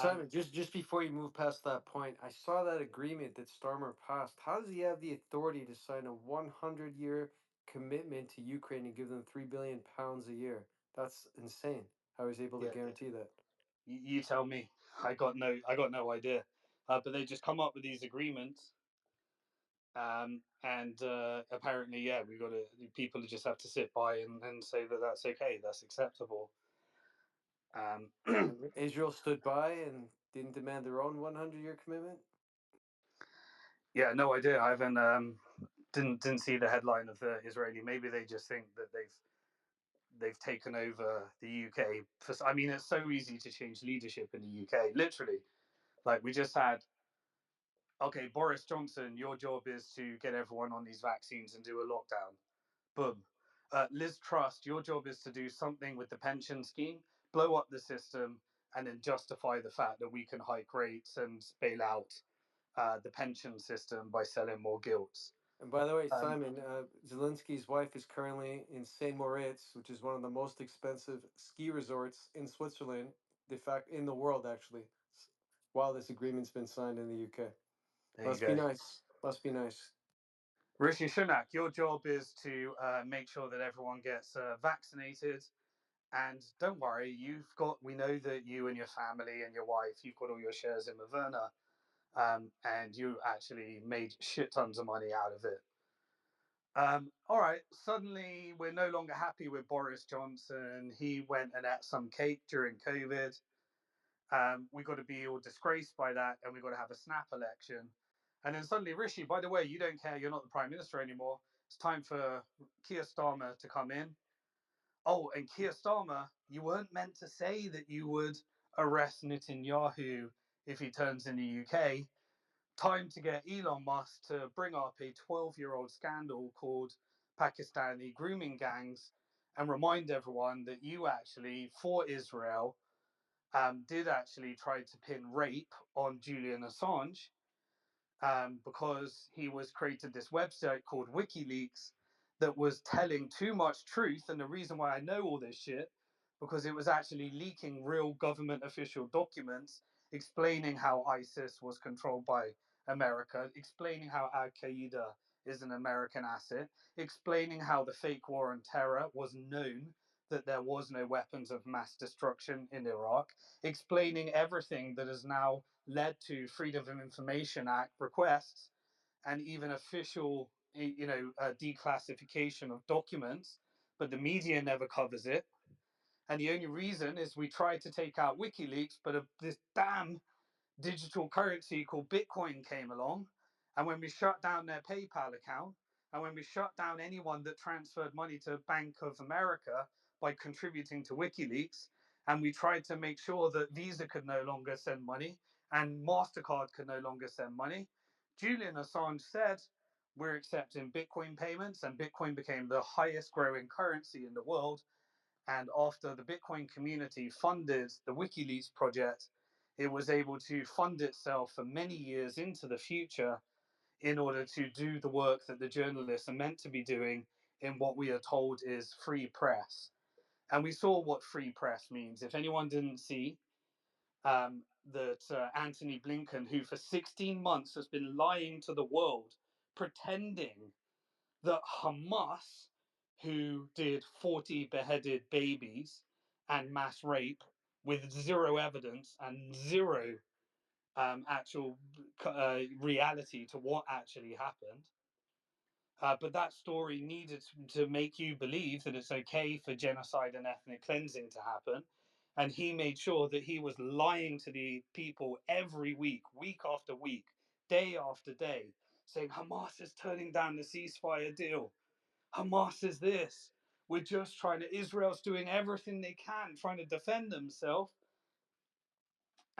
Simon, just before you move past that point, I saw that agreement that Starmer passed. How does he have the authority to sign a 100-year commitment to Ukraine and give them £3 billion a year? That's insane. How he's able to yeah, guarantee that. you tell me. I got no idea. But they just come up with these agreements, and apparently, yeah, we got to. People just have to sit by and say that that's okay, that's acceptable. And Israel stood by and didn't demand their own 100-year commitment. Yeah, no idea. I haven't didn't see the headline of the Israeli. Maybe they just think that they've taken over the UK. I mean, it's so easy to change leadership in the UK. Literally, like we just had. Okay, Boris Johnson, your job is to get everyone on these vaccines and do a lockdown. Boom. Liz Truss, your job is to do something with the pension scheme, blow up the system, and then justify the fact that we can hike rates and bail out the pension system by selling more gilts. And by the way, Um, Simon, Zelensky's wife is currently in Saint Moritz, which is one of the most expensive ski resorts in Switzerland, de facto in the world, actually. While this agreement's been signed in the UK, there you must be go. nice. Must be nice. Rishi Sunak, your job is to make sure that everyone gets vaccinated. And don't worry, we know that you and your family and your wife, you've got all your shares in Maverna, and you actually made shit tons of money out of it. All right, suddenly we're no longer happy with Boris Johnson. He went and ate some cake during COVID. We got to be all disgraced by that, and we got to have a snap election. And then suddenly, Rishi, by the way, you don't care. You're not the prime minister anymore. It's time for Keir Starmer to come in. Oh, and Keir Starmer, you weren't meant to say that you would arrest Netanyahu if he turns in the UK. Time to get Elon Musk to bring up a 12-year-old scandal called Pakistani grooming gangs and remind everyone that you actually, for Israel, did actually try to pin rape on Julian Assange, because he was created this website called WikiLeaks that was telling too much truth. And the reason why I know all this shit, because it was actually leaking real government official documents explaining how ISIS was controlled by America, explaining how Al Qaeda is an American asset, explaining how the fake war on terror was known, that there was no weapons of mass destruction in Iraq, explaining everything that has now led to Freedom of Information Act requests and even official, declassification of documents, but the media never covers it. And the only reason is we tried to take out WikiLeaks, but this damn digital currency called Bitcoin came along. And when we shut down their PayPal account, and when we shut down anyone that transferred money to Bank of America by contributing to WikiLeaks, and we tried to make sure that Visa could no longer send money and MasterCard could no longer send money, Julian Assange said, we're accepting Bitcoin payments, and Bitcoin became the highest growing currency in the world. And after the Bitcoin community funded the WikiLeaks project, it was able to fund itself for many years into the future in order to do the work that the journalists are meant to be doing in what we are told is free press. And we saw what free press means. If anyone didn't see, that Antony Blinken, who for 16 months has been lying to the world, pretending that Hamas, who did 40 beheaded babies and mass rape with zero evidence and zero actual reality to what actually happened. But that story needed to make you believe that it's okay for genocide and ethnic cleansing to happen. And he made sure that he was lying to the people every week after week, day after day, saying Hamas is turning down the ceasefire deal. Hamas is this. We're just trying to, Israel's doing everything they can, trying to defend themselves.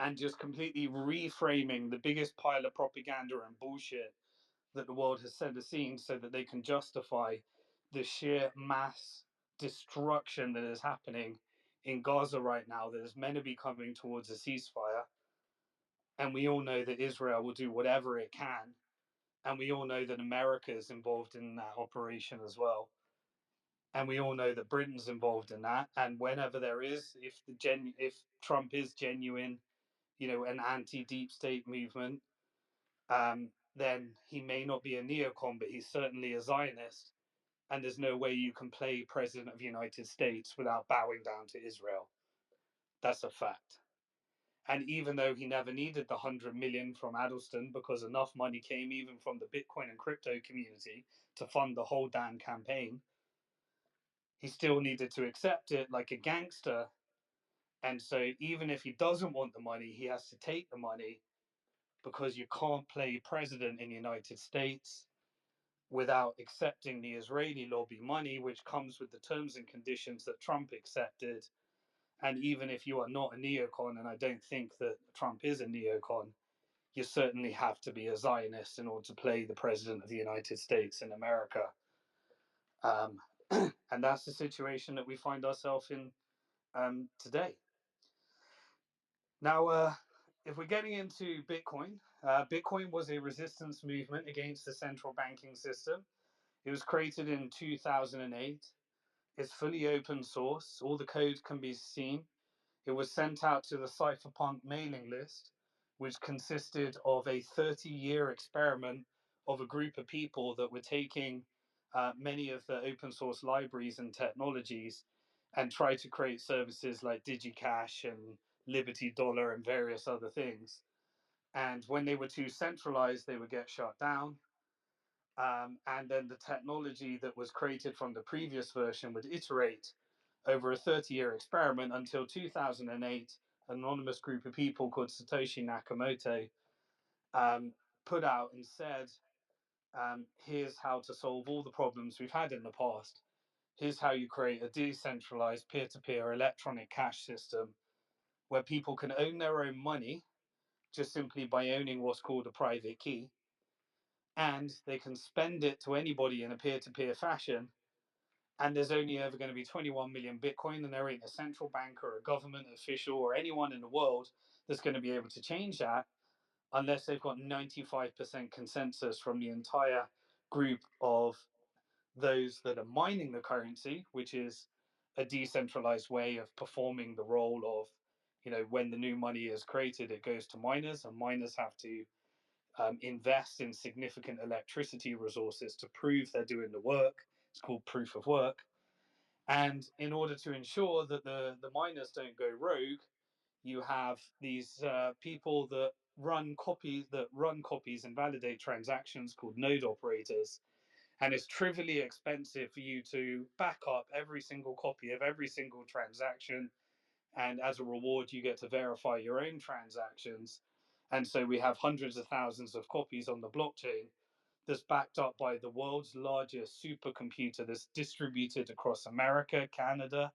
and just completely reframing the biggest pile of propaganda and bullshit that the world has ever seen so that they can justify the sheer mass destruction that is happening in Gaza right now, that is meant to be coming towards a ceasefire. And we all know that Israel will do whatever it can. And we all know that America is involved in that operation as well. And we all know that Britain's involved in that. And whenever there is, if Trump is genuine, an anti-deep state movement, then he may not be a neocon, but he's certainly a Zionist. And there's no way you can play President of the United States without bowing down to Israel. That's a fact. And even though he never needed the 100 million from Addleston, because enough money came even from the Bitcoin and crypto community to fund the whole damn campaign, he still needed to accept it like a gangster. And so even if he doesn't want the money, he has to take the money, because you can't play president in the United States without accepting the Israeli lobby money, which comes with the terms and conditions that Trump accepted. And even if you are not a neocon, and I don't think that Trump is a neocon, you certainly have to be a Zionist in order to play the president of the United States in America. Um, and that's the situation that we find ourselves in today. Now, if we're getting into Bitcoin, Bitcoin was a resistance movement against the central banking system. It was created in 2008. It's fully open source. All the code can be seen. It was sent out to the cypherpunk mailing list, which consisted of a 30-year experiment of a group of people that were taking many of the open source libraries and technologies and try to create services like DigiCash and Liberty Dollar and various other things. And when they were too centralized, they would get shut down. And then the technology that was created from the previous version would iterate over a 30-year experiment until 2008. An anonymous group of people called Satoshi Nakamoto put out and said, here's how to solve all the problems we've had in the past. Here's how you create a decentralized peer-to-peer electronic cash system where people can own their own money just simply by owning what's called a private key, and they can spend it to anybody in a peer-to-peer fashion. And there's only ever going to be 21 million Bitcoin, and there ain't a central bank or a government official or anyone in the world that's going to be able to change that unless they've got 95% consensus from the entire group of those that are mining the currency, which is a decentralized way of performing the role of, when the new money is created, it goes to miners, and miners have to invest in significant electricity resources to prove they're doing the work. It's called proof of work. And in order to ensure that the miners don't go rogue, you have these people that run copies and validate transactions called node operators. And it's trivially expensive for you to back up every single copy of every single transaction. And as a reward, you get to verify your own transactions. And so we have hundreds of thousands of copies on the blockchain that's backed up by the world's largest supercomputer that's distributed across America, Canada,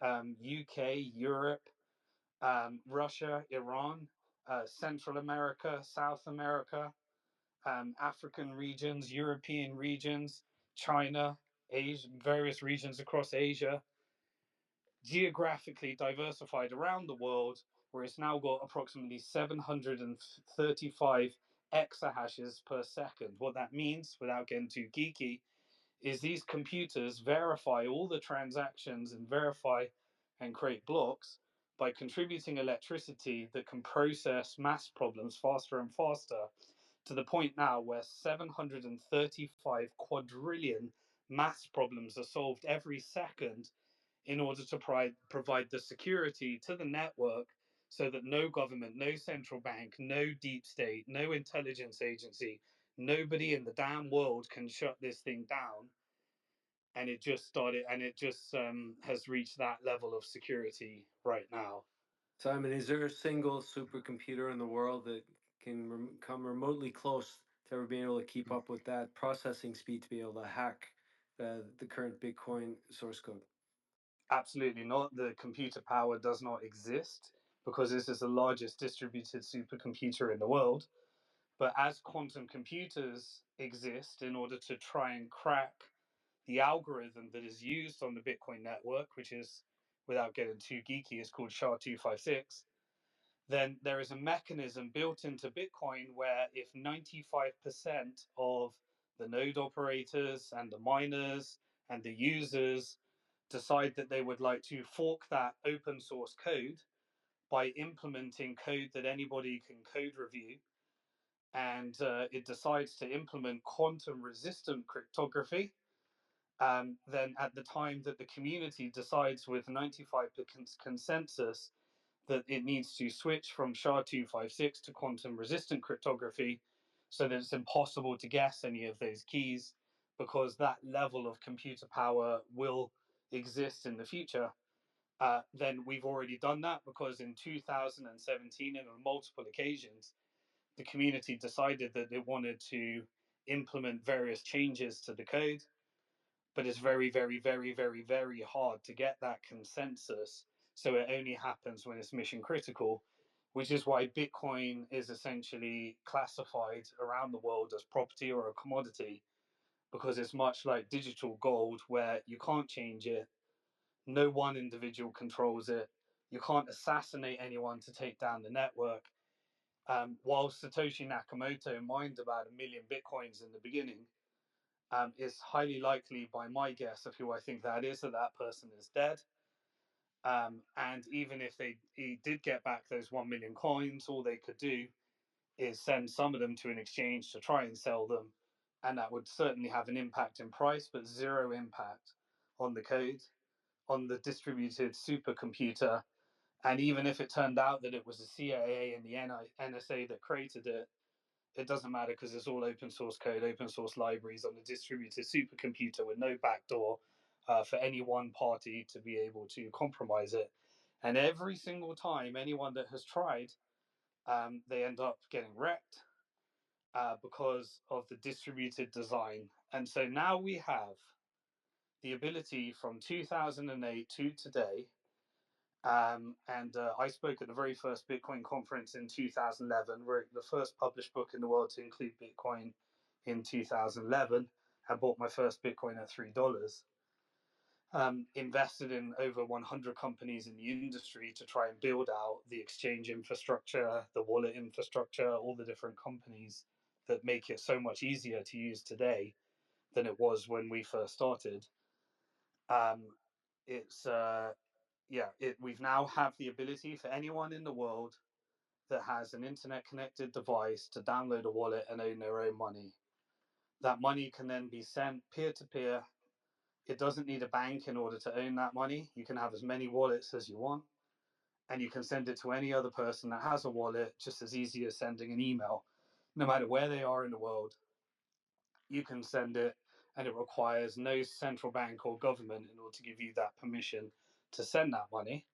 UK, Europe, Russia, Iran, Central America, South America, African regions, European regions, China, Asia, various regions across Asia, geographically diversified around the world, where it's now got approximately 735 exahashes per second. What that means, without getting too geeky, is these computers verify all the transactions and verify and create blocks by contributing electricity that can process mass problems faster and faster, to the point now where 735 quadrillion mass problems are solved every second in order to provide the security to the network so that no government, no central bank, no deep state, no intelligence agency, nobody in the damn world can shut this thing down. And it just started, and it just has reached that level of security right now. Simon, is there a single supercomputer in the world that can come remotely close to ever being able to keep up with that processing speed to be able to hack the current Bitcoin source code? Absolutely not. The computer power does not exist because this is the largest distributed supercomputer in the world. But as quantum computers exist in order to try and crack the algorithm that is used on the Bitcoin network, which is, without getting too geeky, is called SHA-256, then there is a mechanism built into Bitcoin where if 95% of the node operators and the miners and the users decide that they would like to fork that open source code by implementing code that anybody can code review, and it decides to implement quantum resistant cryptography, then at the time that the community decides with 95% consensus that it needs to switch from SHA-256 to quantum resistant cryptography so that it's impossible to guess any of those keys because that level of computer power will exist in the future. Then we've already done that because in 2017 and on multiple occasions, the community decided that they wanted to implement various changes to the code, but it's very, very, very, very, very hard to get that consensus. So it only happens when it's mission critical, which is why Bitcoin is essentially classified around the world as property or a commodity, because it's much like digital gold where you can't change it. No one individual controls it. You can't assassinate anyone to take down the network. While Satoshi Nakamoto mined about 1 million Bitcoins in the beginning, it's highly likely, by my guess of who I think that is, that that person is dead. And even if he did get back those 1 million coins, all they could do is send some of them to an exchange to try and sell them. And that would certainly have an impact in price, but zero impact on the code, on the distributed supercomputer. And even if it turned out that it was the CIA and the NSA that created it, it doesn't matter because it's all open source code, open source libraries on a distributed supercomputer with no backdoor for any one party to be able to compromise it. And every single time, anyone that has tried, they end up getting wrecked because of the distributed design. And so now we have the ability from 2008 to today. And I spoke at the very first Bitcoin conference in 2011, wrote the first published book in the world to include Bitcoin in 2011, and bought my first Bitcoin at $3. Invested in over 100 companies in the industry to try and build out the exchange infrastructure, the wallet infrastructure, all the different companies that make it so much easier to use today than it was when we first started. It's we've now have the ability for anyone in the world that has an internet connected device to download a wallet and own their own money. That money can then be sent peer to peer. It doesn't need a bank in order to own that money. You can have as many wallets as you want, and you can send it to any other person that has a wallet just as easy as sending an email. No matter where they are in the world, you can send it, and it requires no central bank or government in order to give you that permission to send that money.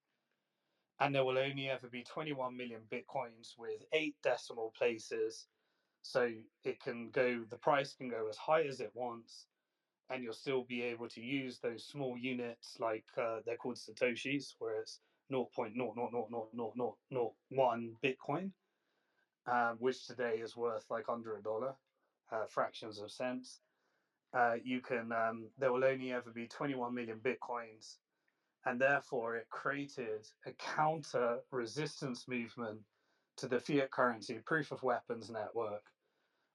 And there will only ever be 21 million Bitcoins with 8 decimal places. So the price can go as high as it wants, and you'll still be able to use those small units like they're called Satoshis, where it's 0.0000001 Bitcoin, which today is worth like under $1, fractions of cents. There will only ever be 21 million Bitcoins, and therefore it created a counter resistance movement to the fiat currency proof of weapons network,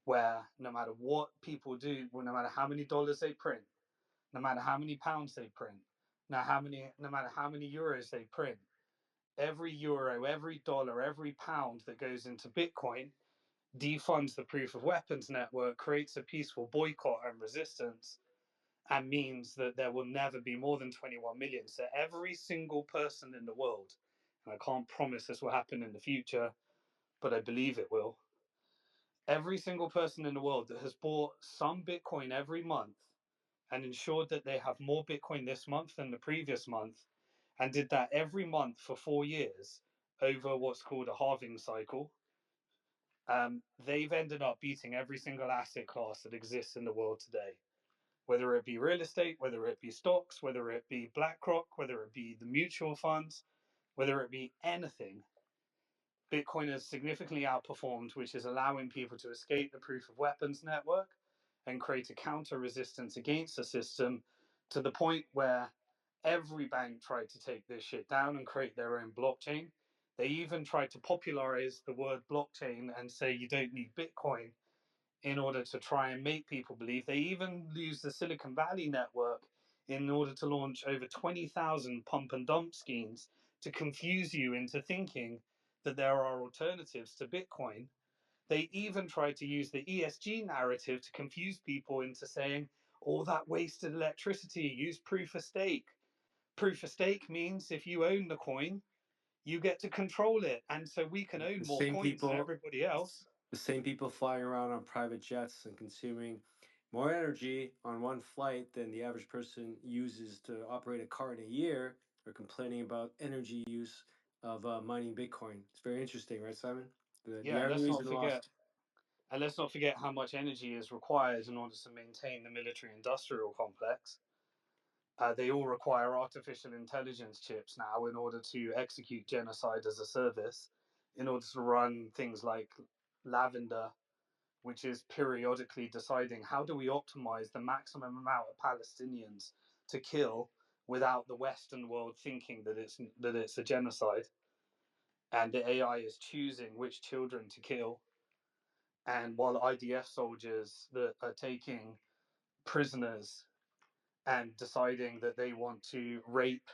where no matter what people do, no matter how many dollars they print, no matter how many pounds they print, no matter how many euros they print, every euro, every dollar, every pound that goes into Bitcoin defunds the proof of weapons network, creates a peaceful boycott and resistance, and means that there will never be more than 21 million. So every single person in the world, and I can't promise this will happen in the future, but I believe it will. Every single person in the world that has bought some Bitcoin every month and ensured that they have more Bitcoin this month than the previous month, and did that every month for 4 years over what's called a halving cycle, they've ended up beating every single asset class that exists in the world today. Whether it be real estate, whether it be stocks, whether it be BlackRock, whether it be the mutual funds, whether it be anything, Bitcoin has significantly outperformed, which is allowing people to escape the proof of weapons network and create a counter resistance against the system, to the point where every bank tried to take this shit down and create their own blockchain. They even tried to popularize the word blockchain and say you don't need Bitcoin in order to try and make people believe. They even used the Silicon Valley network in order to launch over 20,000 pump and dump schemes to confuse you into thinking that there are alternatives to Bitcoin. They even tried to use the ESG narrative to confuse people into saying all that wasted electricity, use proof of stake. Proof of stake means if you own the coin, you get to control it. And so we can own The more same coins than people, everybody else. the same people flying around on private jets and consuming more energy on one flight than the average person uses to operate a car in a year are complaining about energy use of mining Bitcoin. It's very interesting, right, Simon? The Yeah, and irony is lost. let's not forget how much energy is required in order to maintain the military industrial complex. They all require artificial intelligence chips now in order to execute genocide as a service, in order to run things like Lavender, which is periodically deciding how do we optimize the maximum amount of Palestinians to kill without the Western world thinking that it's a genocide, and the AI is choosing which children to kill. And while IDF soldiers that are taking prisoners and deciding that they want to rape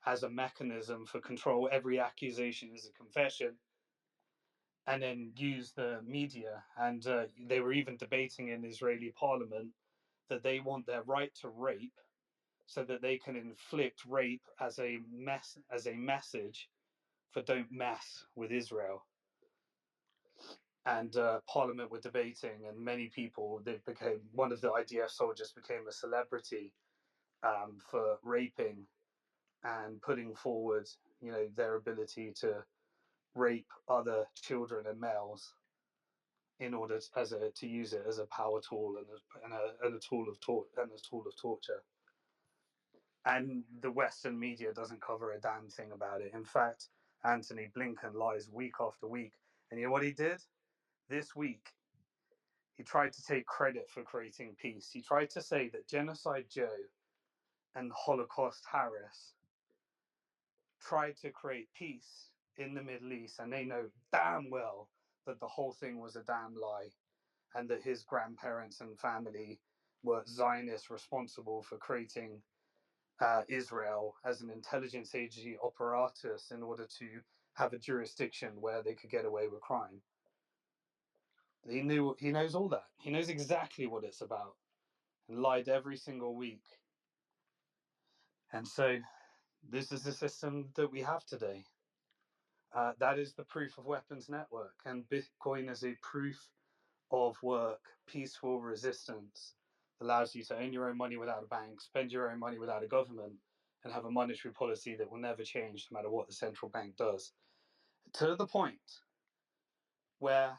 as a mechanism for control, every accusation is a confession, and then use the media. And they were even debating in Israeli parliament that they want their right to rape so that they can inflict rape as a message for don't mess with Israel. And parliament were debating, and many people, they became, one of the IDF soldiers became a celebrity for raping and putting forward, their ability to rape other children and males in order to use it as a power tool and a tool of torture. And the Western media doesn't cover a damn thing about it. In fact, Antony Blinken lies week after week. And you know what he did this week? He tried to take credit for creating peace. He tried to say that Genocide Joe and Holocaust Harris tried to create peace in the Middle East, and they know damn well that the whole thing was a damn lie, and that his grandparents and family were Zionists responsible for creating Israel as an intelligence agency apparatus in order to have a jurisdiction where they could get away with crime. He knows all that. He knows exactly what it's about, and lied every single week. And so this is the system that we have today. That is the proof of weapons network, and Bitcoin is a proof of work, peaceful resistance, allows you to own your own money without a bank, spend your own money without a government, and have a monetary policy that will never change no matter what the central bank does. To the point where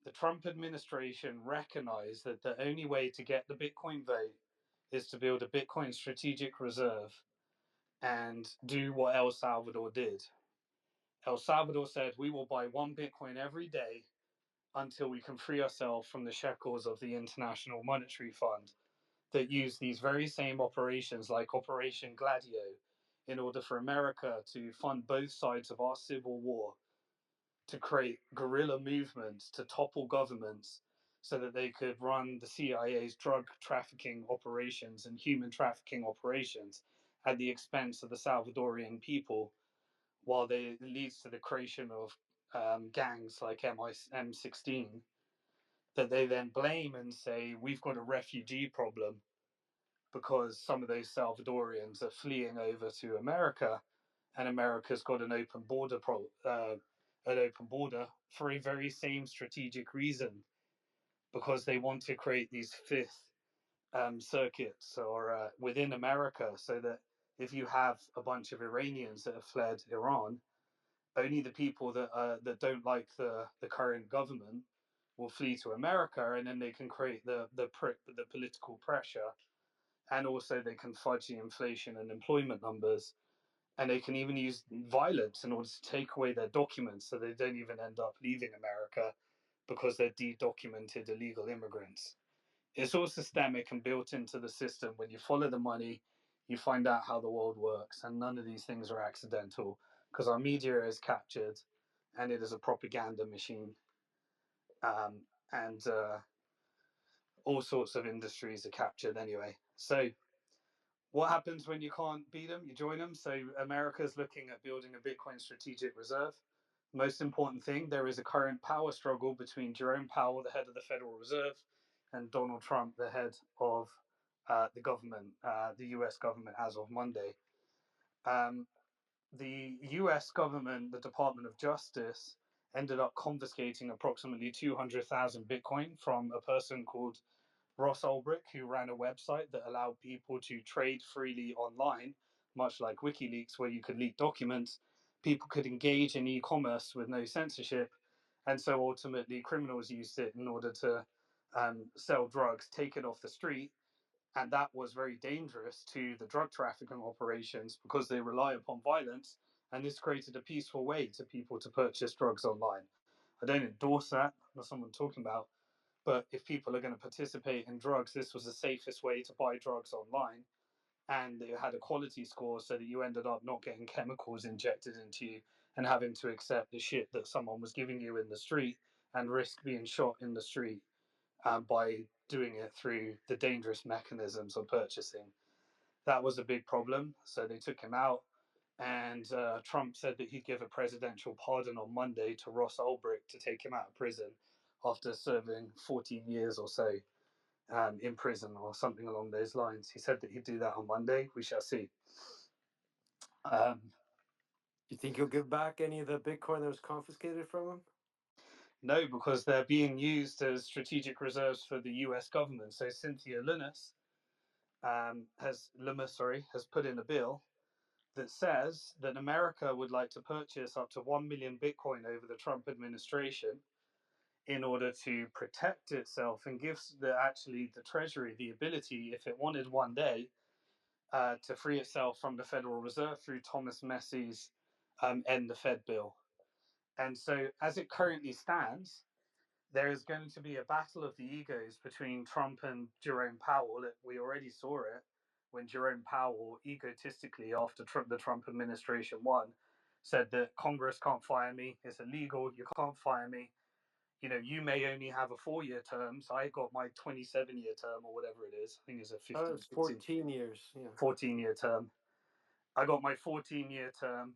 the Trump administration recognized that the only way to get the Bitcoin vote is to build a Bitcoin strategic reserve and do what El Salvador did. El Salvador said, we will buy one Bitcoin every day until we can free ourselves from the shackles of the International Monetary Fund that use these very same operations like Operation Gladio in order for America to fund both sides of our civil war, to create guerrilla movements to topple governments so that they could run the CIA's drug trafficking operations and human trafficking operations at the expense of the Salvadorian people, while it leads to the creation of gangs like M16 that they then blame and say, we've got a refugee problem because some of those Salvadorians are fleeing over to America, and America's got an open border for a very same strategic reason, because they want to create these fifth circuits or within America, so that if you have a bunch of Iranians that have fled Iran, only the people that don't like the current government will flee to America, and then they can create the political pressure, and also they can fudge the inflation and employment numbers And they can even use violence in order to take away their documents so they don't even end up leaving America because they're de-documented illegal immigrants. It's all systemic and built into the system. When you follow the money, you find out how the world works, and none of these things are accidental because our media is captured and it is a propaganda machine. And all sorts of industries are captured anyway. So what happens when you can't beat them? You join them. So America's looking at building a Bitcoin strategic reserve. Most important thing, there is a current power struggle between Jerome Powell, the head of the Federal Reserve, and Donald Trump, the head of the government, the US government as of Monday. The US government, the Department of Justice, ended up confiscating approximately 200,000 Bitcoin from a person called Ross Ulbricht, who ran a website that allowed people to trade freely online, much like WikiLeaks, where you could leak documents. People could engage in e-commerce with no censorship, and so ultimately criminals used it in order to sell drugs, take it off the street, and that was very dangerous to the drug trafficking operations because they rely upon violence, and this created a peaceful way to people to purchase drugs online. I don't endorse that. That's what I'm talking about. But if people are going to participate in drugs, this was the safest way to buy drugs online. And it had a quality score so that you ended up not getting chemicals injected into you and having to accept the shit that someone was giving you in the street and risk being shot in the street by doing it through the dangerous mechanisms of purchasing. That was a big problem. So they took him out. And Trump said that he'd give a presidential pardon on Monday to Ross Ulbricht to take him out of prison after serving 14 years or so in prison or something along those lines. He said that he'd do that on Monday. We shall see. Um, You think he'll give back any of the Bitcoin that was confiscated from him? no, because they're being used as strategic reserves for the US government. So Cynthia Lummis has put in a bill that says that America would like to purchase up to 1 million Bitcoin over the Trump administration in order to protect itself and gives the Treasury the ability, if it wanted one day, to free itself from the Federal Reserve through Thomas Massey's End the Fed bill. And so, as it currently stands, there is going to be a battle of the egos between Trump and Jerome Powell. We already saw it when Jerome Powell, egotistically, after the Trump administration won, said that Congress can't fire me, it's illegal, you can't fire me. You know, you may only have a 4-year term, so I got my 27-year term or whatever it is. I think it's a Oh, 15, it's 14 years. Yeah. 14-year term. I got my 14-year term,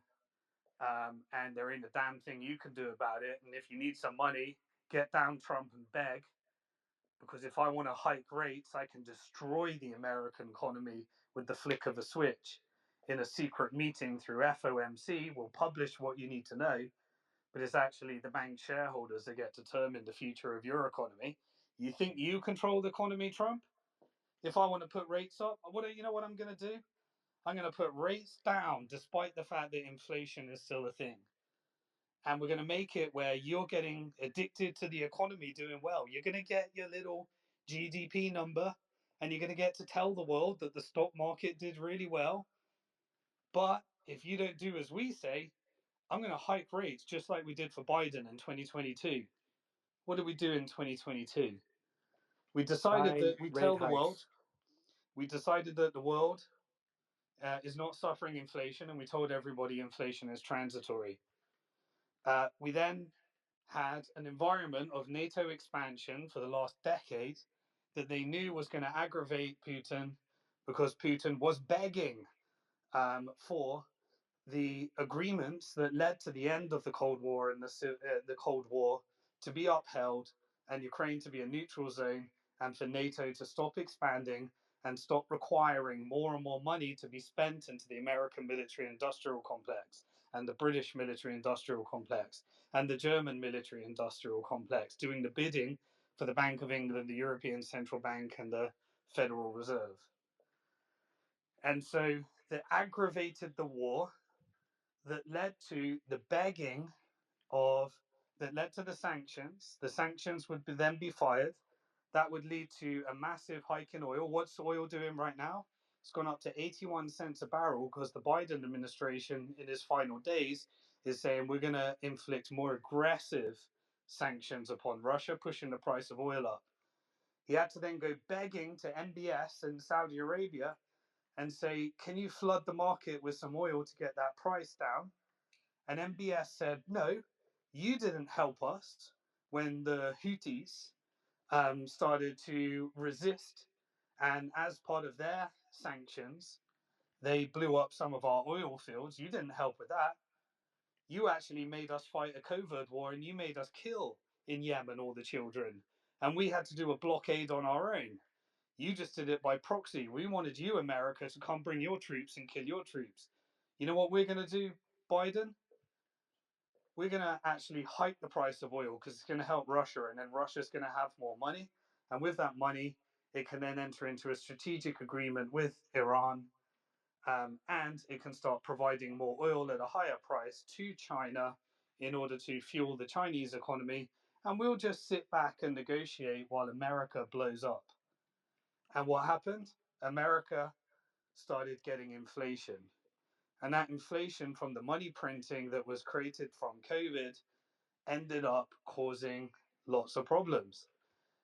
and there ain't a damn thing you can do about it. And if you need some money, get down Trump and beg, because if I want to hike rates, I can destroy the American economy with the flick of a switch. In a secret meeting through FOMC, we'll publish what you need to know, but it's actually the bank shareholders that get to determine the future of your economy. You think you control the economy, Trump? If I want to put rates up, you know what I'm going to do? I'm going to put rates down, despite the fact that inflation is still a thing. And we're going to make it where you're getting addicted to the economy doing well. You're going to get your little GDP number, and you're going to get to tell the world that the stock market did really well. But if you don't do as we say, I'm going to hike rates just like we did for Biden in 2022. What did we do in 2022? We decided that 9 we rate tell the world, hikes. we decided that the world is not suffering inflation, and we told everybody inflation is transitory. We then had an environment of NATO expansion for the last decade that they knew was going to aggravate Putin because Putin was begging for the agreements that led to the end of the Cold War and the Cold War to be upheld, and Ukraine to be a neutral zone, and for NATO to stop expanding and stop requiring more and more money to be spent into the American military industrial complex and the British military industrial complex and the German military industrial complex, doing the bidding for the Bank of England, the European Central Bank, and the Federal Reserve. And so that aggravated the war, that led to the begging of, that led to the sanctions. The sanctions would then be fired. That would lead to a massive hike in oil. What's oil doing right now? It's gone up to 81 cents a barrel because the Biden administration, in his final days, is saying we're going to inflict more aggressive sanctions upon Russia, pushing the price of oil up. He had to then go begging to MBS in Saudi Arabia and say, can you flood the market with some oil to get that price down? And MBS said, no, you didn't help us when the Houthis started to resist. And as part of their sanctions, they blew up some of our oil fields. You didn't help with that. You actually made us fight a covert war and you made us kill in Yemen all the children. And we had to do a blockade on our own. You just did it by proxy. We wanted you, America, to come bring your troops and kill your troops. You know what we're going to do, Biden? We're going to actually hike the price of oil because it's going to help Russia, and then Russia's going to have more money. And with that money, it can then enter into a strategic agreement with Iran, and it can start providing more oil at a higher price to China in order to fuel the Chinese economy. And we'll just sit back and negotiate while America blows up. And what happened? America started getting inflation. And that inflation from the money printing that was created from COVID ended up causing lots of problems.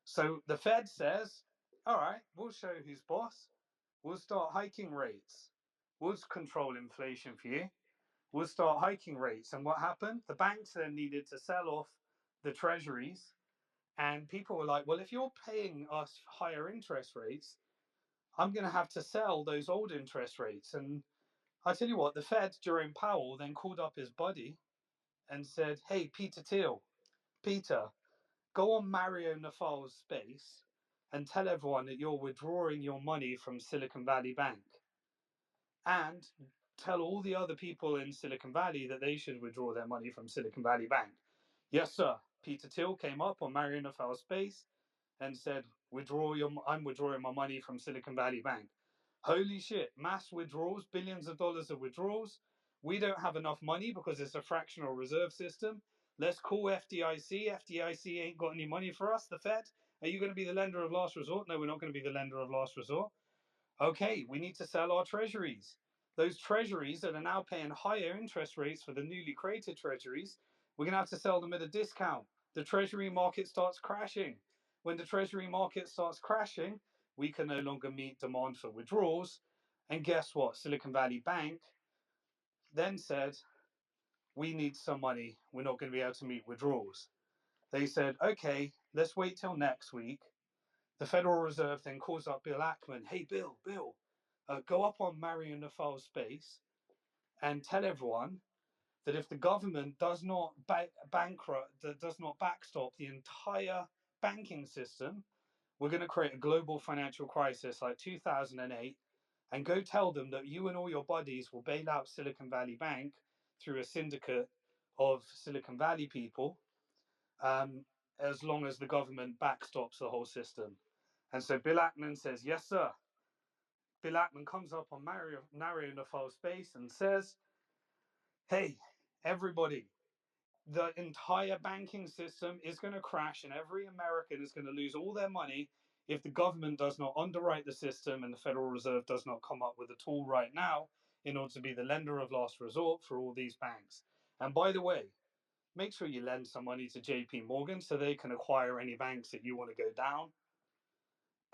So the Fed says, all right, we'll show who's boss. We'll start hiking rates. We'll control inflation for you. We'll start hiking rates. And what happened? The banks then needed to sell off the treasuries. And people were like, well, if you're paying us higher interest rates, I'm going to have to sell those old interest rates. And I tell you what, the Fed, Jerome Powell, then called up his buddy and said, hey, Peter Thiel, Peter, go on Mario Naval's space and tell everyone that you're withdrawing your money from Silicon Valley Bank. And tell all the other people in Silicon Valley that they should withdraw their money from Silicon Valley Bank. Yes, sir. Peter Thiel came up on Mario Naval's space and said, I'm withdrawing my money from Silicon Valley Bank. Holy shit, mass withdrawals, billions of dollars of withdrawals. We don't have enough money because it's a fractional reserve system. Let's call FDIC. FDIC ain't got any money for us. The Fed, are you going to be the lender of last resort? No, we're not going to be the lender of last resort. Okay, we need to sell our treasuries. Those treasuries that are now paying higher interest rates for the newly created treasuries, we're going to have to sell them at a discount. The treasury market starts crashing. When the treasury market starts crashing, we can no longer meet demand for withdrawals. And guess what? Silicon Valley Bank then said, we need some money. We're not going to be able to meet withdrawals. They said, okay, let's wait till next week. The Federal Reserve then calls up Bill Ackman. Hey, Bill, go up on Mario Naval's space and tell everyone that if the government does not does not backstop the entire banking system, we're going to create a global financial crisis like 2008. And go tell them that you and all your buddies will bail out Silicon Valley Bank through a syndicate of Silicon Valley people, as long as the government backstops the whole system. And so Bill Ackman says, yes, sir. Bill Ackman comes up on Mario Naval's space and says, hey, everybody, the entire banking system is going to crash and every American is going to lose all their money if the government does not underwrite the system and the Federal Reserve does not come up with a tool right now in order to be the lender of last resort for all these banks. And by the way, make sure you lend some money to JP Morgan so they can acquire any banks that you want to go down.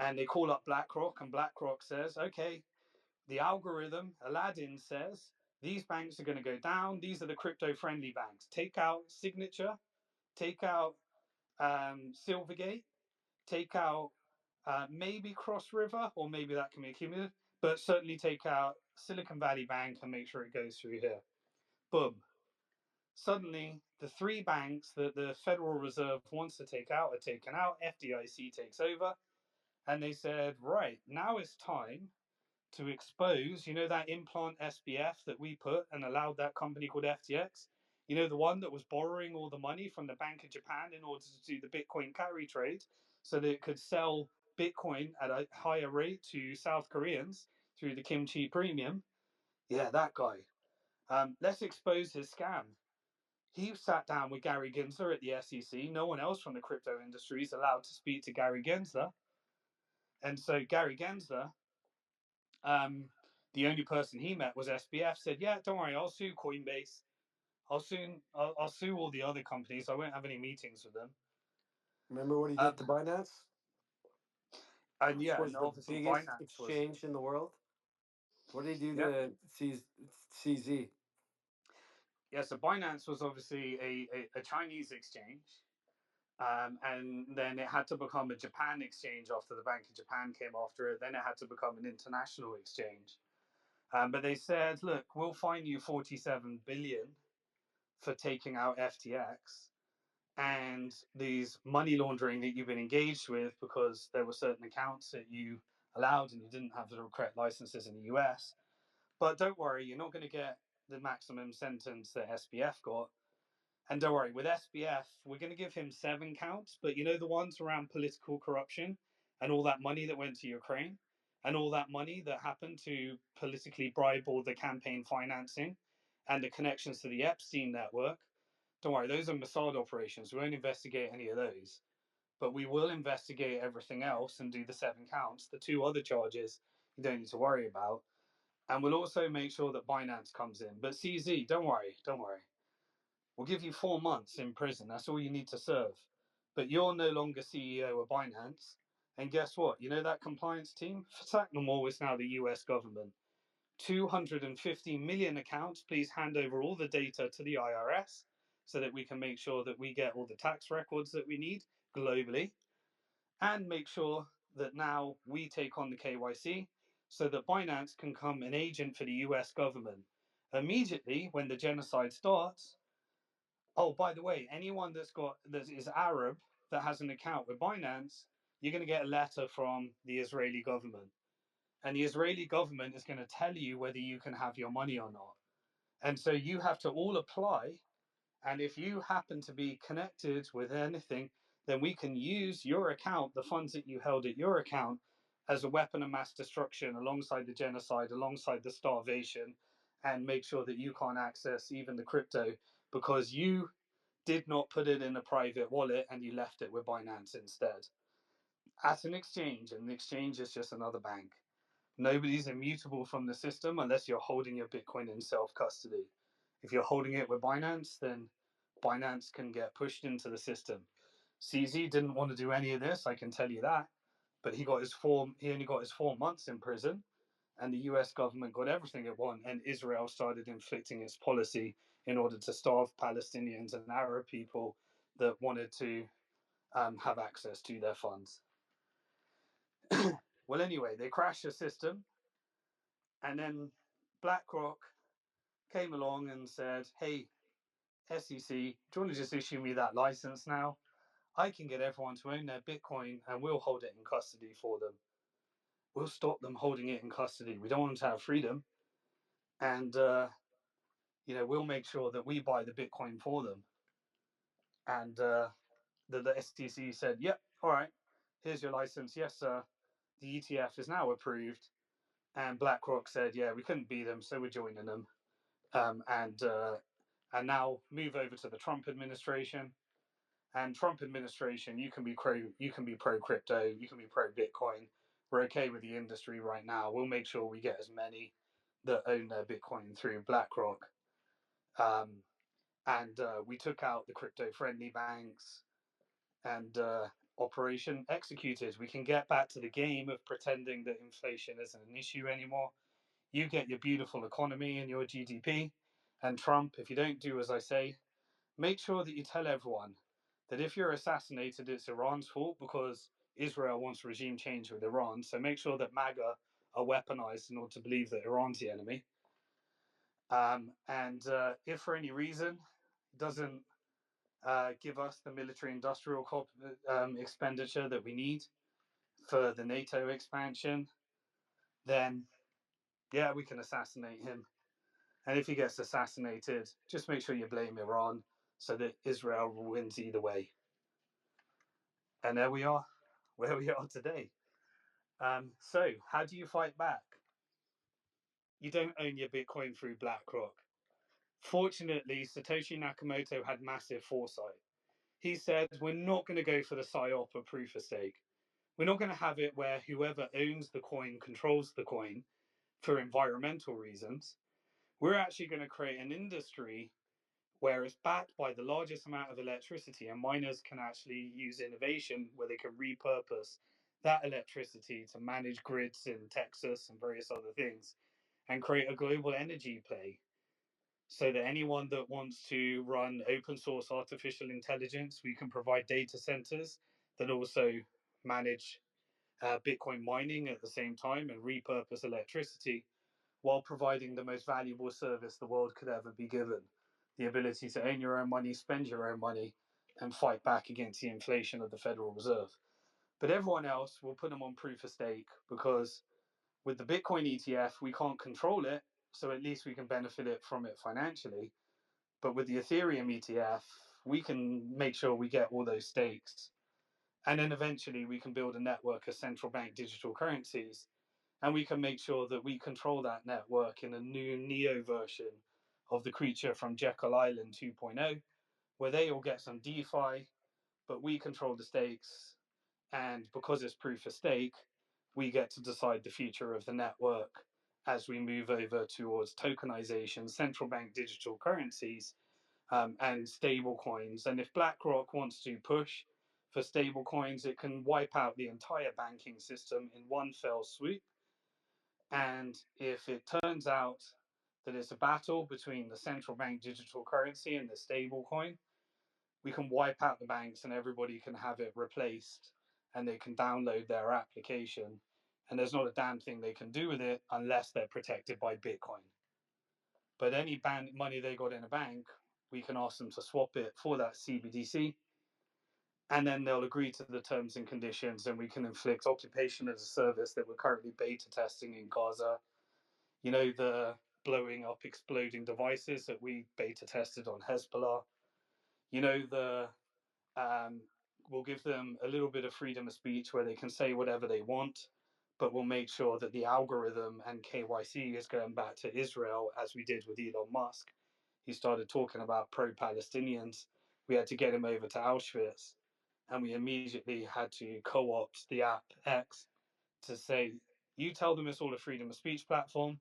And they call up BlackRock, and BlackRock says, okay, the algorithm, Aladdin says, these banks are going to go down. These are the crypto-friendly banks. Take out Signature, take out Silvergate, take out maybe Cross River, or maybe that can be accumulated, but certainly take out Silicon Valley Bank and make sure it goes through here. Boom. Suddenly, the three banks that the Federal Reserve wants to take out are taken out. FDIC takes over. And they said, right, now it's time to expose, that implant SBF that we put and allowed that company called FTX, the one that was borrowing all the money from the Bank of Japan in order to do the Bitcoin carry trade so that it could sell Bitcoin at a higher rate to South Koreans through the kimchi premium. Yeah, that guy. Let's expose his scam. He sat down with Gary Gensler at the SEC. No one else from the crypto industry is allowed to speak to Gary Gensler. And so Gary Gensler The only person he met was SBF. Said, "Yeah, don't worry, I'll sue Coinbase. I'll sue all the other companies. I won't have any meetings with them." Remember what he did to Um, Binance, and which yeah, and was the obviously biggest Binance was exchange in the world? What did he do yeah to CZ? yeah. So Binance was obviously a Chinese exchange. And then it had to become a Japan exchange after the Bank of Japan came after it. Then it had to become an international exchange. But they said, look, we'll fine you 47 billion for taking out FTX and these money laundering that you've been engaged with because there were certain accounts that you allowed and you didn't have the correct licenses in the US. But don't worry, you're not going to get the maximum sentence that SBF got. And don't worry, with SBF, we're going to give him 7 counts, but you know the ones around political corruption and all that money that went to Ukraine and all that money that happened to politically bribe all the campaign financing and the connections to the Epstein network. Don't worry, those are Mossad operations. We won't investigate any of those, but we will investigate everything else and do the 7 counts. The 2 other charges you don't need to worry about. And we'll also make sure that Binance comes in. But CZ, don't worry, don't worry. We'll give you 4 months in prison. That's all you need to serve. But you're no longer CEO of Binance. And guess what? You know that compliance team? Sack them all is now the US government. 250 million accounts. Please hand over all the data to the IRS so that we can make sure that we get all the tax records that we need globally. And make sure that now we take on the KYC so that Binance can become an agent for the US government. Immediately, when the genocide starts, oh, by the way, anyone that is Arab that has an account with Binance, you're going to get a letter from the Israeli government, and the Israeli government is going to tell you whether you can have your money or not. And so you have to all apply. And if you happen to be connected with anything, then we can use your account, the funds that you held at your account, as a weapon of mass destruction alongside the genocide, alongside the starvation, and make sure that you can't access even the crypto because you did not put it in a private wallet and you left it with Binance instead. At an exchange, and the exchange is just another bank. Nobody's immutable from the system unless you're holding your Bitcoin in self custody. If you're holding it with Binance, then Binance can get pushed into the system. CZ didn't want to do any of this, I can tell you that. But he only got his 4 months in prison, and the US government got everything it wanted, and Israel started inflicting its policy in order to starve Palestinians and Arab people that wanted to have access to their funds. Well, anyway, they crashed the system, and then BlackRock came along and said, "Hey, SEC, do you want to just issue me that license now? I can get everyone to own their Bitcoin, and we'll hold it in custody for them. We'll stop them holding it in custody. We don't want them to have freedom, and we'll make sure that we buy the Bitcoin for them." And the STC said, "Yep, all right, here's your license. Yes, sir. The ETF is now approved." And BlackRock said, "Yeah, we couldn't beat them, so we're joining them." And now move over to the Trump administration. And Trump administration, you can be pro crypto, you can be pro Bitcoin. We're okay with the industry right now. We'll make sure we get as many that own their Bitcoin through BlackRock. Um, and we took out the crypto friendly banks and operation executed. We can get back to the game of pretending that inflation isn't an issue anymore. You get your beautiful economy and your GDP. And Trump, if you don't do as I say, make sure that you tell everyone that if you're assassinated, it's Iran's fault because Israel wants regime change with Iran. So make sure that MAGA are weaponized in order to believe that Iran's the enemy. And if for any reason it doesn't give us the military industrial expenditure that we need for the NATO expansion, then yeah, we can assassinate him. And if he gets assassinated, just make sure you blame Iran so that Israel wins either way. And there we are, where we are today. So, how do you fight back? You don't own your Bitcoin through BlackRock. Fortunately, Satoshi Nakamoto had massive foresight. He said, "We're not going to go for the PSYOP of proof of stake. We're not going to have it where whoever owns the coin controls the coin. for environmental reasons, we're actually going to create an industry where it's backed by the largest amount of electricity, and miners can actually use innovation where they can repurpose that electricity to manage grids in Texas and various other things and create a global energy play so that anyone that wants to run open source artificial intelligence, we can provide data centers that also manage Bitcoin mining at the same time and repurpose electricity while providing the most valuable service the world could ever be given, the ability to own your own money, spend your own money, and fight back against the inflation of the Federal Reserve. But everyone else will put them on proof of stake because with the Bitcoin ETF, we can't control it, so at least we can benefit from it financially. But with the Ethereum ETF, we can make sure we get all those stakes. And then eventually we can build a network of central bank digital currencies. And we can make sure that we control that network in a new Neo version of the creature from Jekyll Island 2.0, where they all get some DeFi, but we control the stakes. And because it's proof of stake, we get to decide the future of the network as we move over towards tokenization, central bank digital currencies, and stable coins. And if BlackRock wants to push for stable coins, it can wipe out the entire banking system in one fell swoop. And if it turns out that it's a battle between the central bank digital currency and the stable coin, we can wipe out the banks and everybody can have it replaced and they can download their application. And there's not a damn thing they can do with it unless they're protected by Bitcoin. But any money they got in a bank, we can ask them to swap it for that CBDC, and then they'll agree to the terms and conditions, and we can inflict occupation as a service that we're currently beta testing in Gaza. You know, the blowing up, exploding devices that we beta tested on Hezbollah. You know, we'll give them a little bit of freedom of speech where they can say whatever they want, but we'll make sure that the algorithm and KYC is going back to Israel, as we did with Elon Musk. He started talking about pro-Palestinians. We had to get him over to Auschwitz, and we immediately had to co-opt the app X to say, you tell them it's all a freedom of speech platform.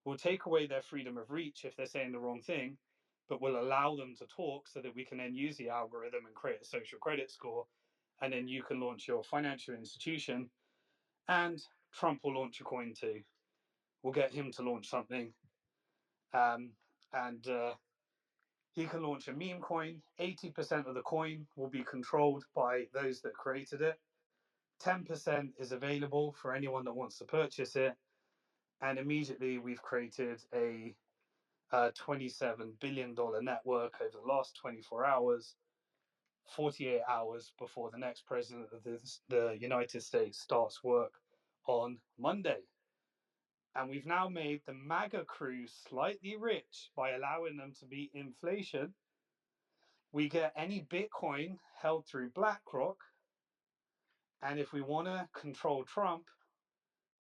We'll take away their freedom of reach if they're saying the wrong thing, but we'll allow them to talk so that we can then use the algorithm and create a social credit score. And then you can launch your financial institution, and Trump will launch a coin too. We'll get him to launch something. And he can launch a meme coin. 80% of the coin will be controlled by those that created it. 10% is available for anyone that wants to purchase it. And immediately we've created a $27 billion network over the last 24 hours, 48 hours before the next president of the United States starts work on Monday. And we've now made the MAGA crew slightly rich by allowing them to beat inflation. We get any Bitcoin held through BlackRock. And if we want to control Trump,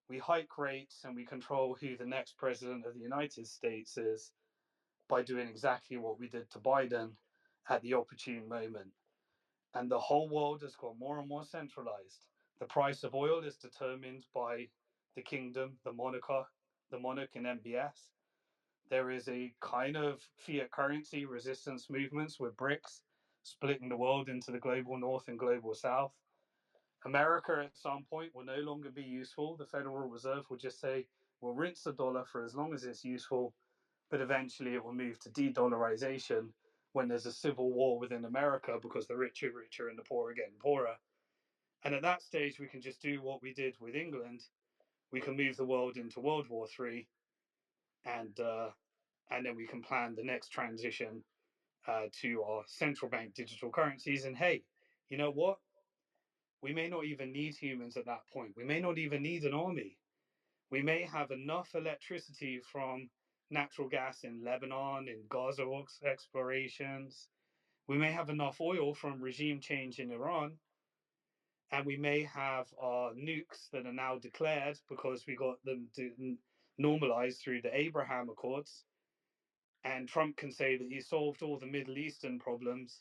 we hike rates and we control who the next president of the United States is by doing exactly what we did to Biden at the opportune moment. And the whole world has got more and more centralized. The price of oil is determined by the kingdom, the monarch in MBS. There is a kind of fiat currency resistance movements with BRICS splitting the world into the global north and global south. America at some point will no longer be useful. The Federal Reserve will just say, we'll rinse the dollar for as long as it's useful, but eventually it will move to de-dollarization when there's a civil war within America because the rich are richer and the poor are getting poorer. And at that stage, we can just do what we did with England. We can move the world into World War III, and then we can plan the next transition to our central bank digital currencies. And hey, you know what? We may not even need humans at that point. We may not even need an army. We may have enough electricity from natural gas in Lebanon, in Gaza explorations. We may have enough oil from regime change in Iran. And we may have our nukes that are now declared because we got them normalized through the Abraham Accords. And Trump can say that he solved all the Middle Eastern problems.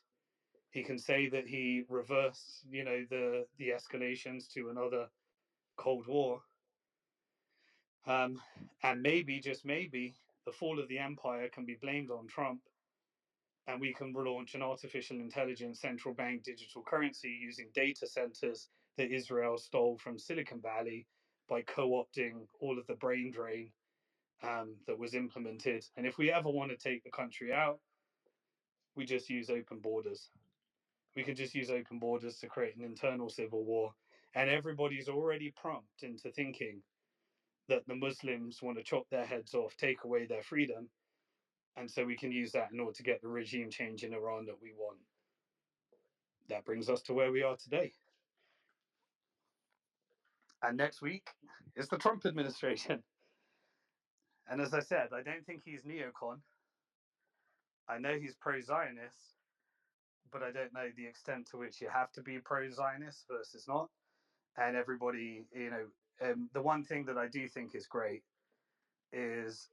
He can say that he reversed, the escalations to another Cold War. And maybe, just maybe, the fall of the empire can be blamed on Trump, and we can launch an artificial intelligence central bank digital currency using data centers that Israel stole from Silicon Valley by co opting all of the brain drain that was implemented. And if we ever want to take the country out, we just use open borders. We can just use open borders to create an internal civil war. And everybody's already prompted into thinking that the Muslims want to chop their heads off, take away their freedom. And so we can use that in order to get the regime change in Iran that we want. That brings us to where we are today. And next week is the Trump administration. And as I said, I don't think he's neocon. I know he's pro Zionist, but I don't know the extent to which you have to be pro Zionist versus not. And everybody, the one thing that I do think is great is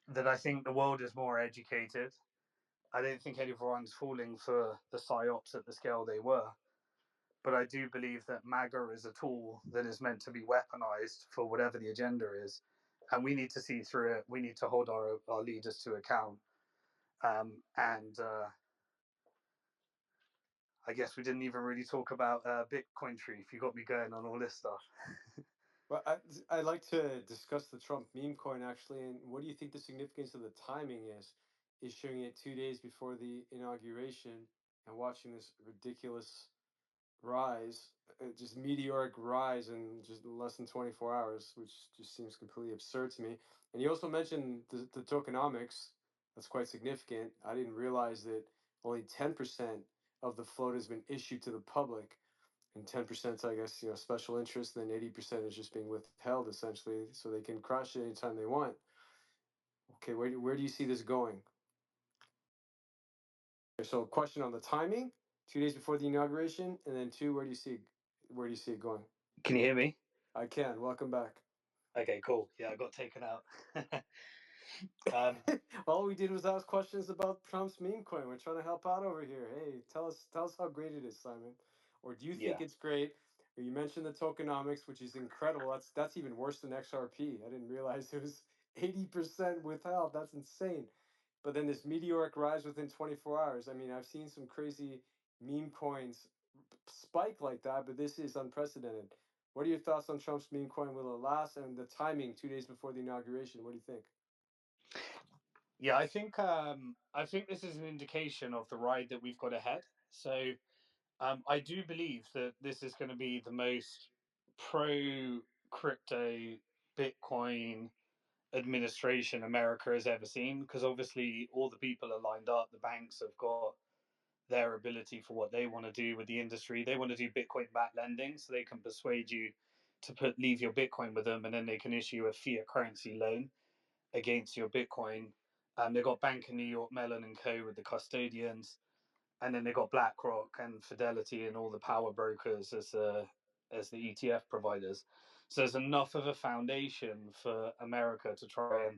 that I think the world is more educated. I don't think everyone's falling for the psyops at the scale they were. But I do believe that MAGA is a tool that is meant to be weaponized for whatever the agenda is. And we need to see through it. We need to hold our leaders to account. And I guess we didn't even really talk about Bitcoin Truth. You got me going on all this stuff. Well, I'd like to discuss the Trump meme coin actually, and what do you think the significance of the timing is? Issuing it 2 days before the inauguration and watching this ridiculous rise, just meteoric rise in just less than 24 hours, which just seems completely absurd to me. And you also mentioned the tokenomics. That's quite significant. I didn't realize that only 10% of the float has been issued to the public, and 10%, I guess, special interest, and then 80% is just being withheld essentially, so they can crash it anytime they want. Okay, where do you see this going? So, question on the timing: 2 days before the inauguration, and then two, where do you see it going? Can you hear me? I can. Welcome back. Okay, cool. Yeah, I got taken out. All we did was ask questions about Trump's meme coin. We're trying to help out over here. Hey, tell us how great it is, Simon. Or do you think Yeah. it's great? Or you mentioned the tokenomics, which is incredible. That's even worse than XRP. I didn't realize it was 80% withheld. That's insane. But then this meteoric rise within 24 hours. I mean, I've seen some crazy meme coins spike like that, but this is unprecedented. What are your thoughts on Trump's meme coin? Will it last? And the timing, 2 days before the inauguration. What do you think? Yeah, I think this is an indication of the ride that we've got ahead. So I do believe that this is going to be the most pro crypto Bitcoin administration America has ever seen, because obviously all the people are lined up. The banks have got their ability for what they want to do with the industry. They want to do Bitcoin backed lending, so they can persuade you to leave your Bitcoin with them, and then they can issue a fiat currency loan against your Bitcoin. They've got Bank of New York Mellon and Co with the custodians, and then they've got BlackRock and Fidelity and all the power brokers as the ETF providers. So there's enough of a foundation for America to try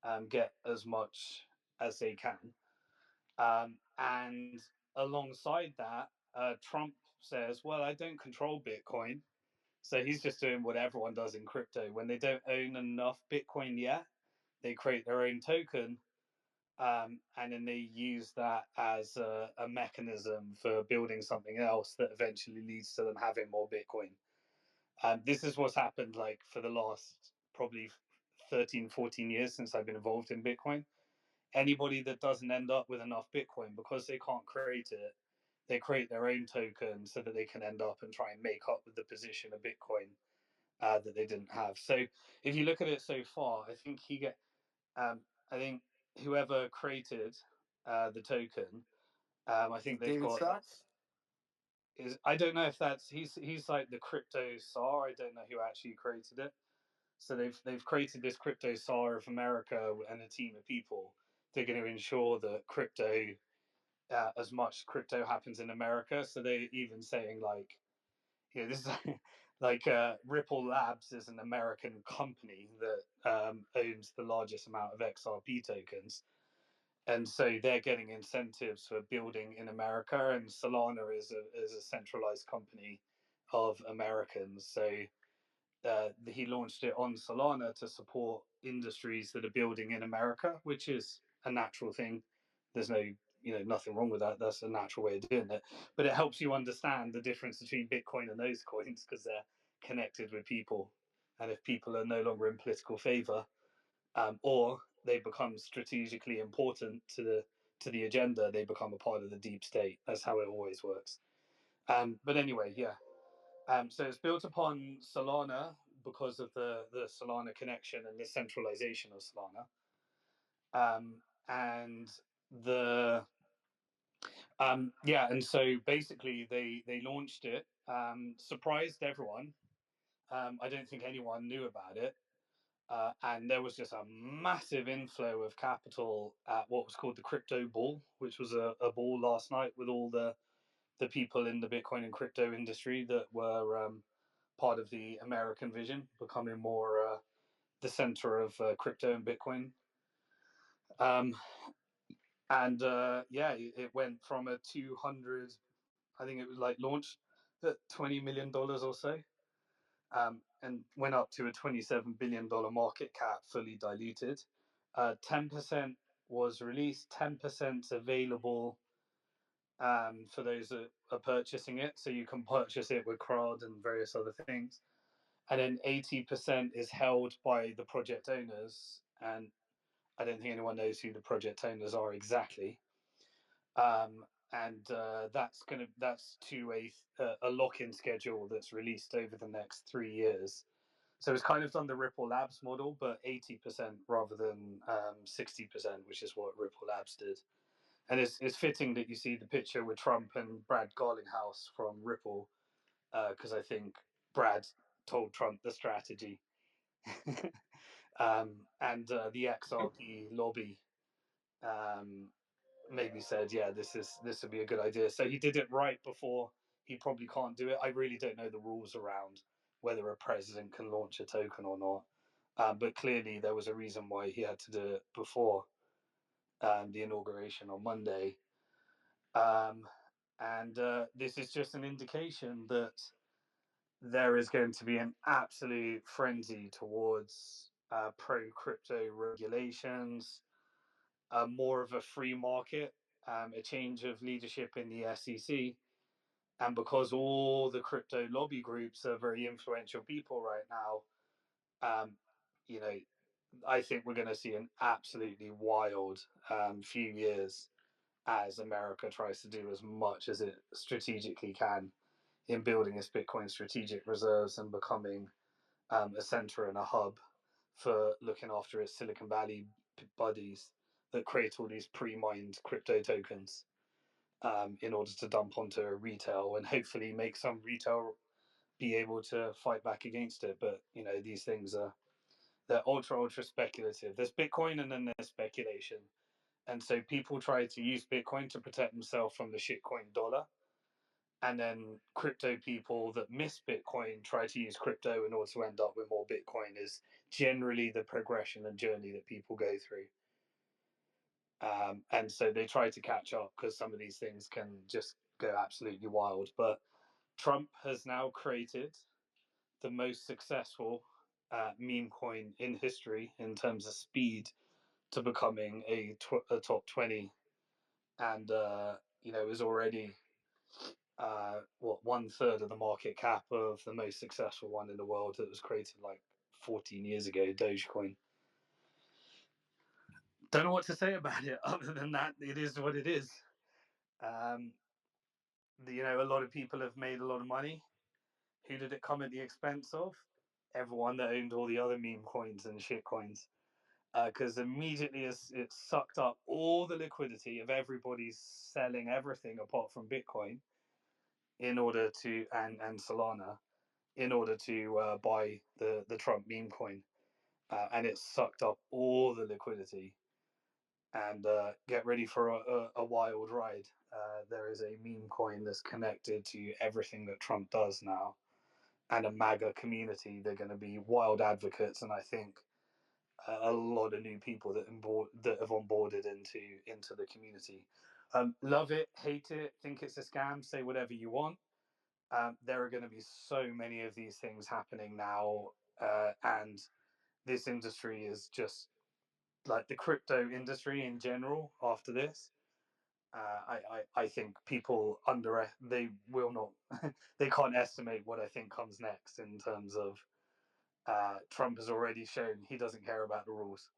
and get as much as they can. And alongside that, Trump says, well, I don't control Bitcoin. So he's just doing what everyone does in crypto. When they don't own enough Bitcoin yet, they create their own token, and then they use that as a mechanism for building something else that eventually leads to them having more Bitcoin. This is what's happened like for the last probably 13, 14 years since I've been involved in Bitcoin. Anybody that doesn't end up with enough Bitcoin, because they can't create it, they create their own token so that they can end up and try and make up with the position of Bitcoin that they didn't have. So if you look at it so far, I think whoever created the token, I Is think it they've David got Sachs? is I don't know if that's he's like the crypto czar. I don't know who actually created it. So they've created this crypto czar of America and a team of people. They're going to ensure that crypto, as much crypto happens in America. So they're even saying like, this is like Ripple Labs is an American company that owns the largest amount of XRP tokens, and so they're getting incentives for building in America. And Solana is a centralized company of Americans. So he launched it on Solana to support industries that are building in America, which is a natural thing. There's no, nothing wrong with that. That's a natural way of doing it. But it helps you understand the difference between Bitcoin and those coins because they're connected with people. And if people are no longer in political favor, or they become strategically important to the agenda, they become a part of the deep state. That's how it always works. But anyway, yeah. So it's built upon Solana because of the Solana connection and the centralization of Solana. And the and so basically they launched it, surprised everyone. I don't think anyone knew about it. And there was just a massive inflow of capital at what was called the crypto ball, which was a ball last night with all the people in the Bitcoin and crypto industry that were part of the American vision, becoming more the center of crypto and Bitcoin. And it went from a 200, I think it was like launched at $20 million or so, and went up to a $27 billion market cap, fully diluted. 10% was released, 10% available for those that are purchasing it. So you can purchase it with CROD and various other things. And then 80% is held by the project owners. And I don't think anyone knows who the project owners are exactly. And that's to a lock-in schedule that's released over the next 3 years. So it's kind of done the Ripple Labs model, but 80% rather than 60%, which is what Ripple Labs did. And it's fitting that you see the picture with Trump and Brad Garlinghouse from Ripple, because I think Brad told Trump the strategy. And the XRP lobby maybe said, yeah, this would be a good idea. So he did it right before. He probably can't do it. I really don't know the rules around whether a president can launch a token or not. But clearly there was a reason why he had to do it before the inauguration on Monday. And this is just an indication that there is going to be an absolute frenzy towards pro crypto regulations, more of a free market, a change of leadership in the SEC. And because all the crypto lobby groups are very influential people right now, um, you know, I think we're going to see an absolutely wild few years as America tries to do as much as it strategically can in building its Bitcoin strategic reserves and becoming a center and a hub for looking after its Silicon Valley buddies that create all these pre-mined crypto tokens in order to dump onto retail and hopefully make some retail be able to fight back against it. But these things they're ultra speculative. There's Bitcoin and then there's speculation. And so people try to use Bitcoin to protect themselves from the shitcoin dollar. And then crypto people that miss Bitcoin try to use crypto in order to end up with more Bitcoin is generally the progression and journey that people go through. And so they try to catch up because some of these things can just go absolutely wild. But Trump has now created the most successful meme coin in history in terms of speed to becoming a top 20, and is already 1/3 of the market cap of the most successful one in the world that was created like 14 years ago, Dogecoin. Don't know what to say about it other than that it is what it is. um, a lot of people have made a lot of money. Who did it come at the expense of? Everyone that owned all the other meme coins and shit coins, because immediately it sucked up all the liquidity of everybody's selling everything apart from Bitcoin in order to and Solana in order to buy the Trump meme coin, and it sucked up all the liquidity. And get ready for a wild ride. There is a meme coin that's connected to everything that Trump does now, and a MAGA community. They're going to be wild advocates, and I think a lot of new people that have onboarded into the community. Love it, hate it, think it's a scam, say whatever you want. There are going to be so many of these things happening now, and this industry is just like the crypto industry in general. After this, I think people they will not they can't estimate what I think comes next in terms of Trump has already shown he doesn't care about the rules.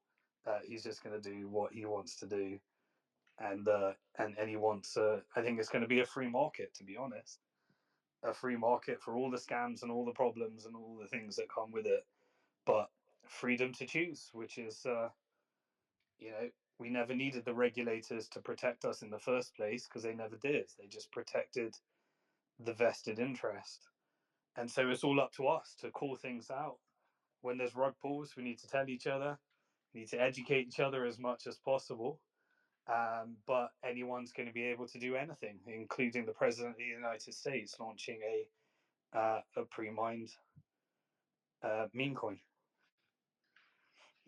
He's just going to do what he wants to do, and he wants. I think it's going to be a free market, to be honest, a free market for all the scams and all the problems and all the things that come with it, but freedom to choose, which is, we never needed the regulators to protect us in the first place because they never did. They just protected the vested interest, and so it's all up to us to call things out. When there's rug pulls, we need to tell each other, we need to educate each other as much as possible. But anyone's going to be able to do anything, including the president of the United States launching a pre-mined meme coin.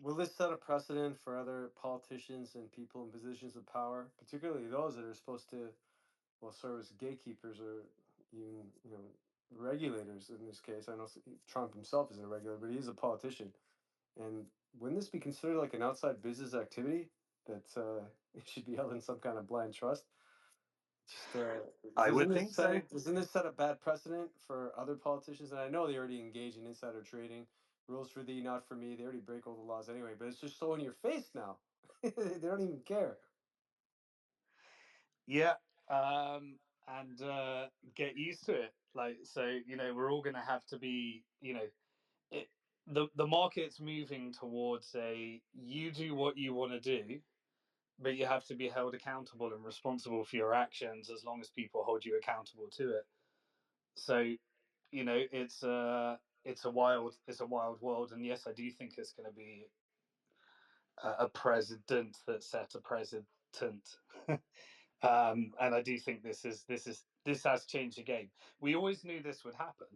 Will this set a precedent for other politicians and people in positions of power, particularly those that are supposed to, well, serve as gatekeepers or even, regulators in this case? I know Trump himself isn't a regulator, but he's a politician. And wouldn't this be considered like an outside business activity that it should be held in some kind of blind trust? Just I would think so. doesn't this set a bad precedent for other politicians? And I know they already engage in insider trading. Rules for thee, not for me. They already break all the laws anyway. But it's just so in your face now. They don't even care. Yeah, and get used to it. Like, so, we're all going to have to be, it, the market's moving towards a you do what you want to do, but you have to be held accountable and responsible for your actions as long as people hold you accountable to it. So, it's a wild world, and yes, I do think it's going to be a president that set a president. And I do think this has changed the game. We always knew this would happen.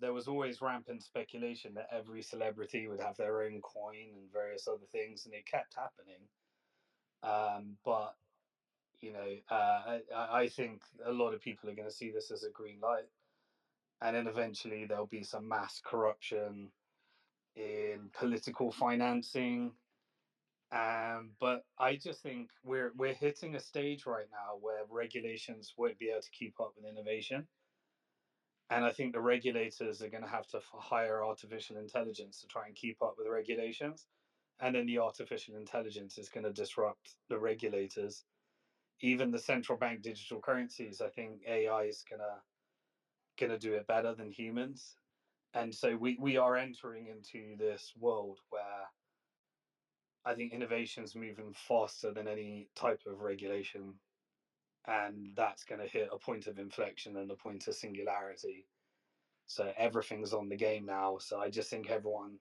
There was always rampant speculation that every celebrity would have their own coin and various other things, and it kept happening. But I think a lot of people are going to see this as a green light, and then eventually there'll be some mass corruption in political financing. But I just think we're hitting a stage right now where regulations won't be able to keep up with innovation, and I think the regulators are going to have to hire artificial intelligence to try and keep up with the regulations, and then the artificial intelligence is going to disrupt the regulators. Even the central bank digital currencies, I think AI is gonna do it better than humans, and so we are entering into this world where I think innovation is moving faster than any type of regulation, and that's going to hit a point of inflection and a point of singularity. So everything's on the game now. So I just think everyone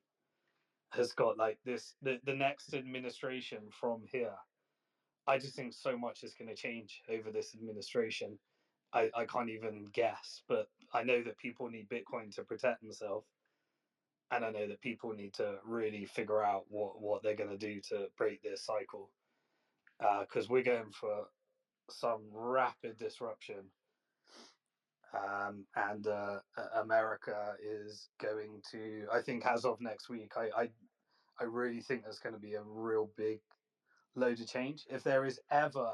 has got like this. The next administration from here, I just think so much is going to change over this administration. I can't even guess, but I know that people need Bitcoin to protect themselves. And I know that people need to really figure out what they're going to do to break this cycle, because we're going for some rapid disruption, and America is going to. I think as of next week, I really think there's going to be a real big load of change. If there is ever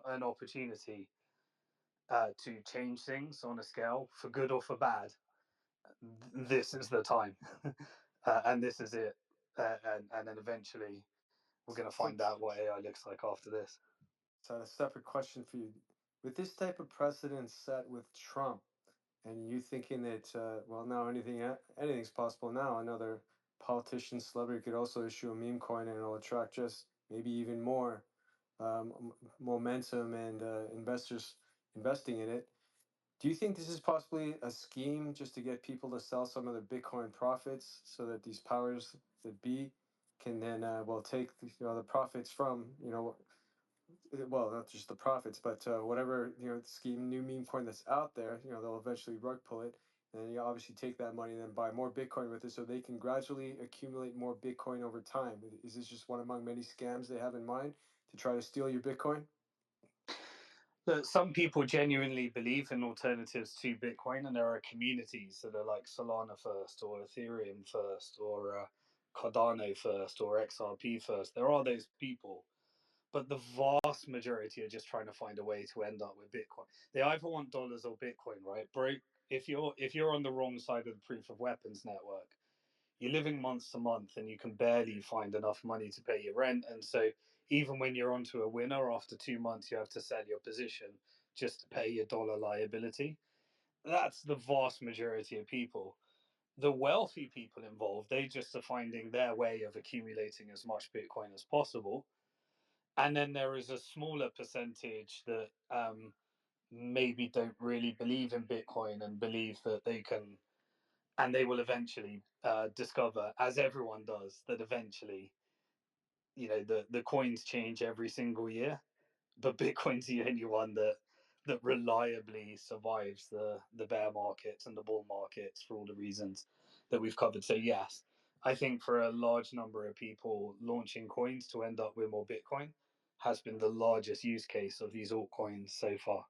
an opportunity to change things on a scale for good or for bad, this is the time, and this is it. And then eventually we're going to So, find out what AI looks like after this. so I have a separate question for you. With this type of precedent set with Trump, and you thinking that, well, now anything's possible now. Another politician, celebrity could also issue a meme coin and it'll attract just maybe even more momentum and investors investing in it. Do you think this is possibly a scheme just to get people to sell some of their Bitcoin profits so that these powers that be can then, well, take the profits from, well, not just the profits, but whatever scheme, new meme coin that's out there, they'll eventually rug pull it, and then you obviously take that money and then buy more Bitcoin with it, so they can gradually accumulate more Bitcoin over time. Is this just one among many scams they have in mind to try to steal your Bitcoin? that some people genuinely believe in alternatives to Bitcoin, and there are communities that are like Solana first, or Ethereum first, or Cardano first, or XRP first. There are those people, but the vast majority are just trying to find a way to end up with Bitcoin. They either want dollars or Bitcoin, right? Bro, if you're on the wrong side of the proof of weapons network, you're living month to month and you can barely find enough money to pay your rent. And so even when you're onto a winner, after 2 months, you have to sell your position just to pay your dollar liability. That's the vast majority of people. The wealthy people involved, they just are finding their way of accumulating as much Bitcoin as possible. And then there is a smaller percentage that maybe don't really believe in Bitcoin and believe that they can, and they will eventually discover, as everyone does, that eventually, the coins change every single year, but Bitcoin's the only one that reliably survives the bear markets and the bull markets for all the reasons that we've covered. So yes, I think for a large number of people, launching coins to end up with more Bitcoin has been the largest use case of these altcoins so far.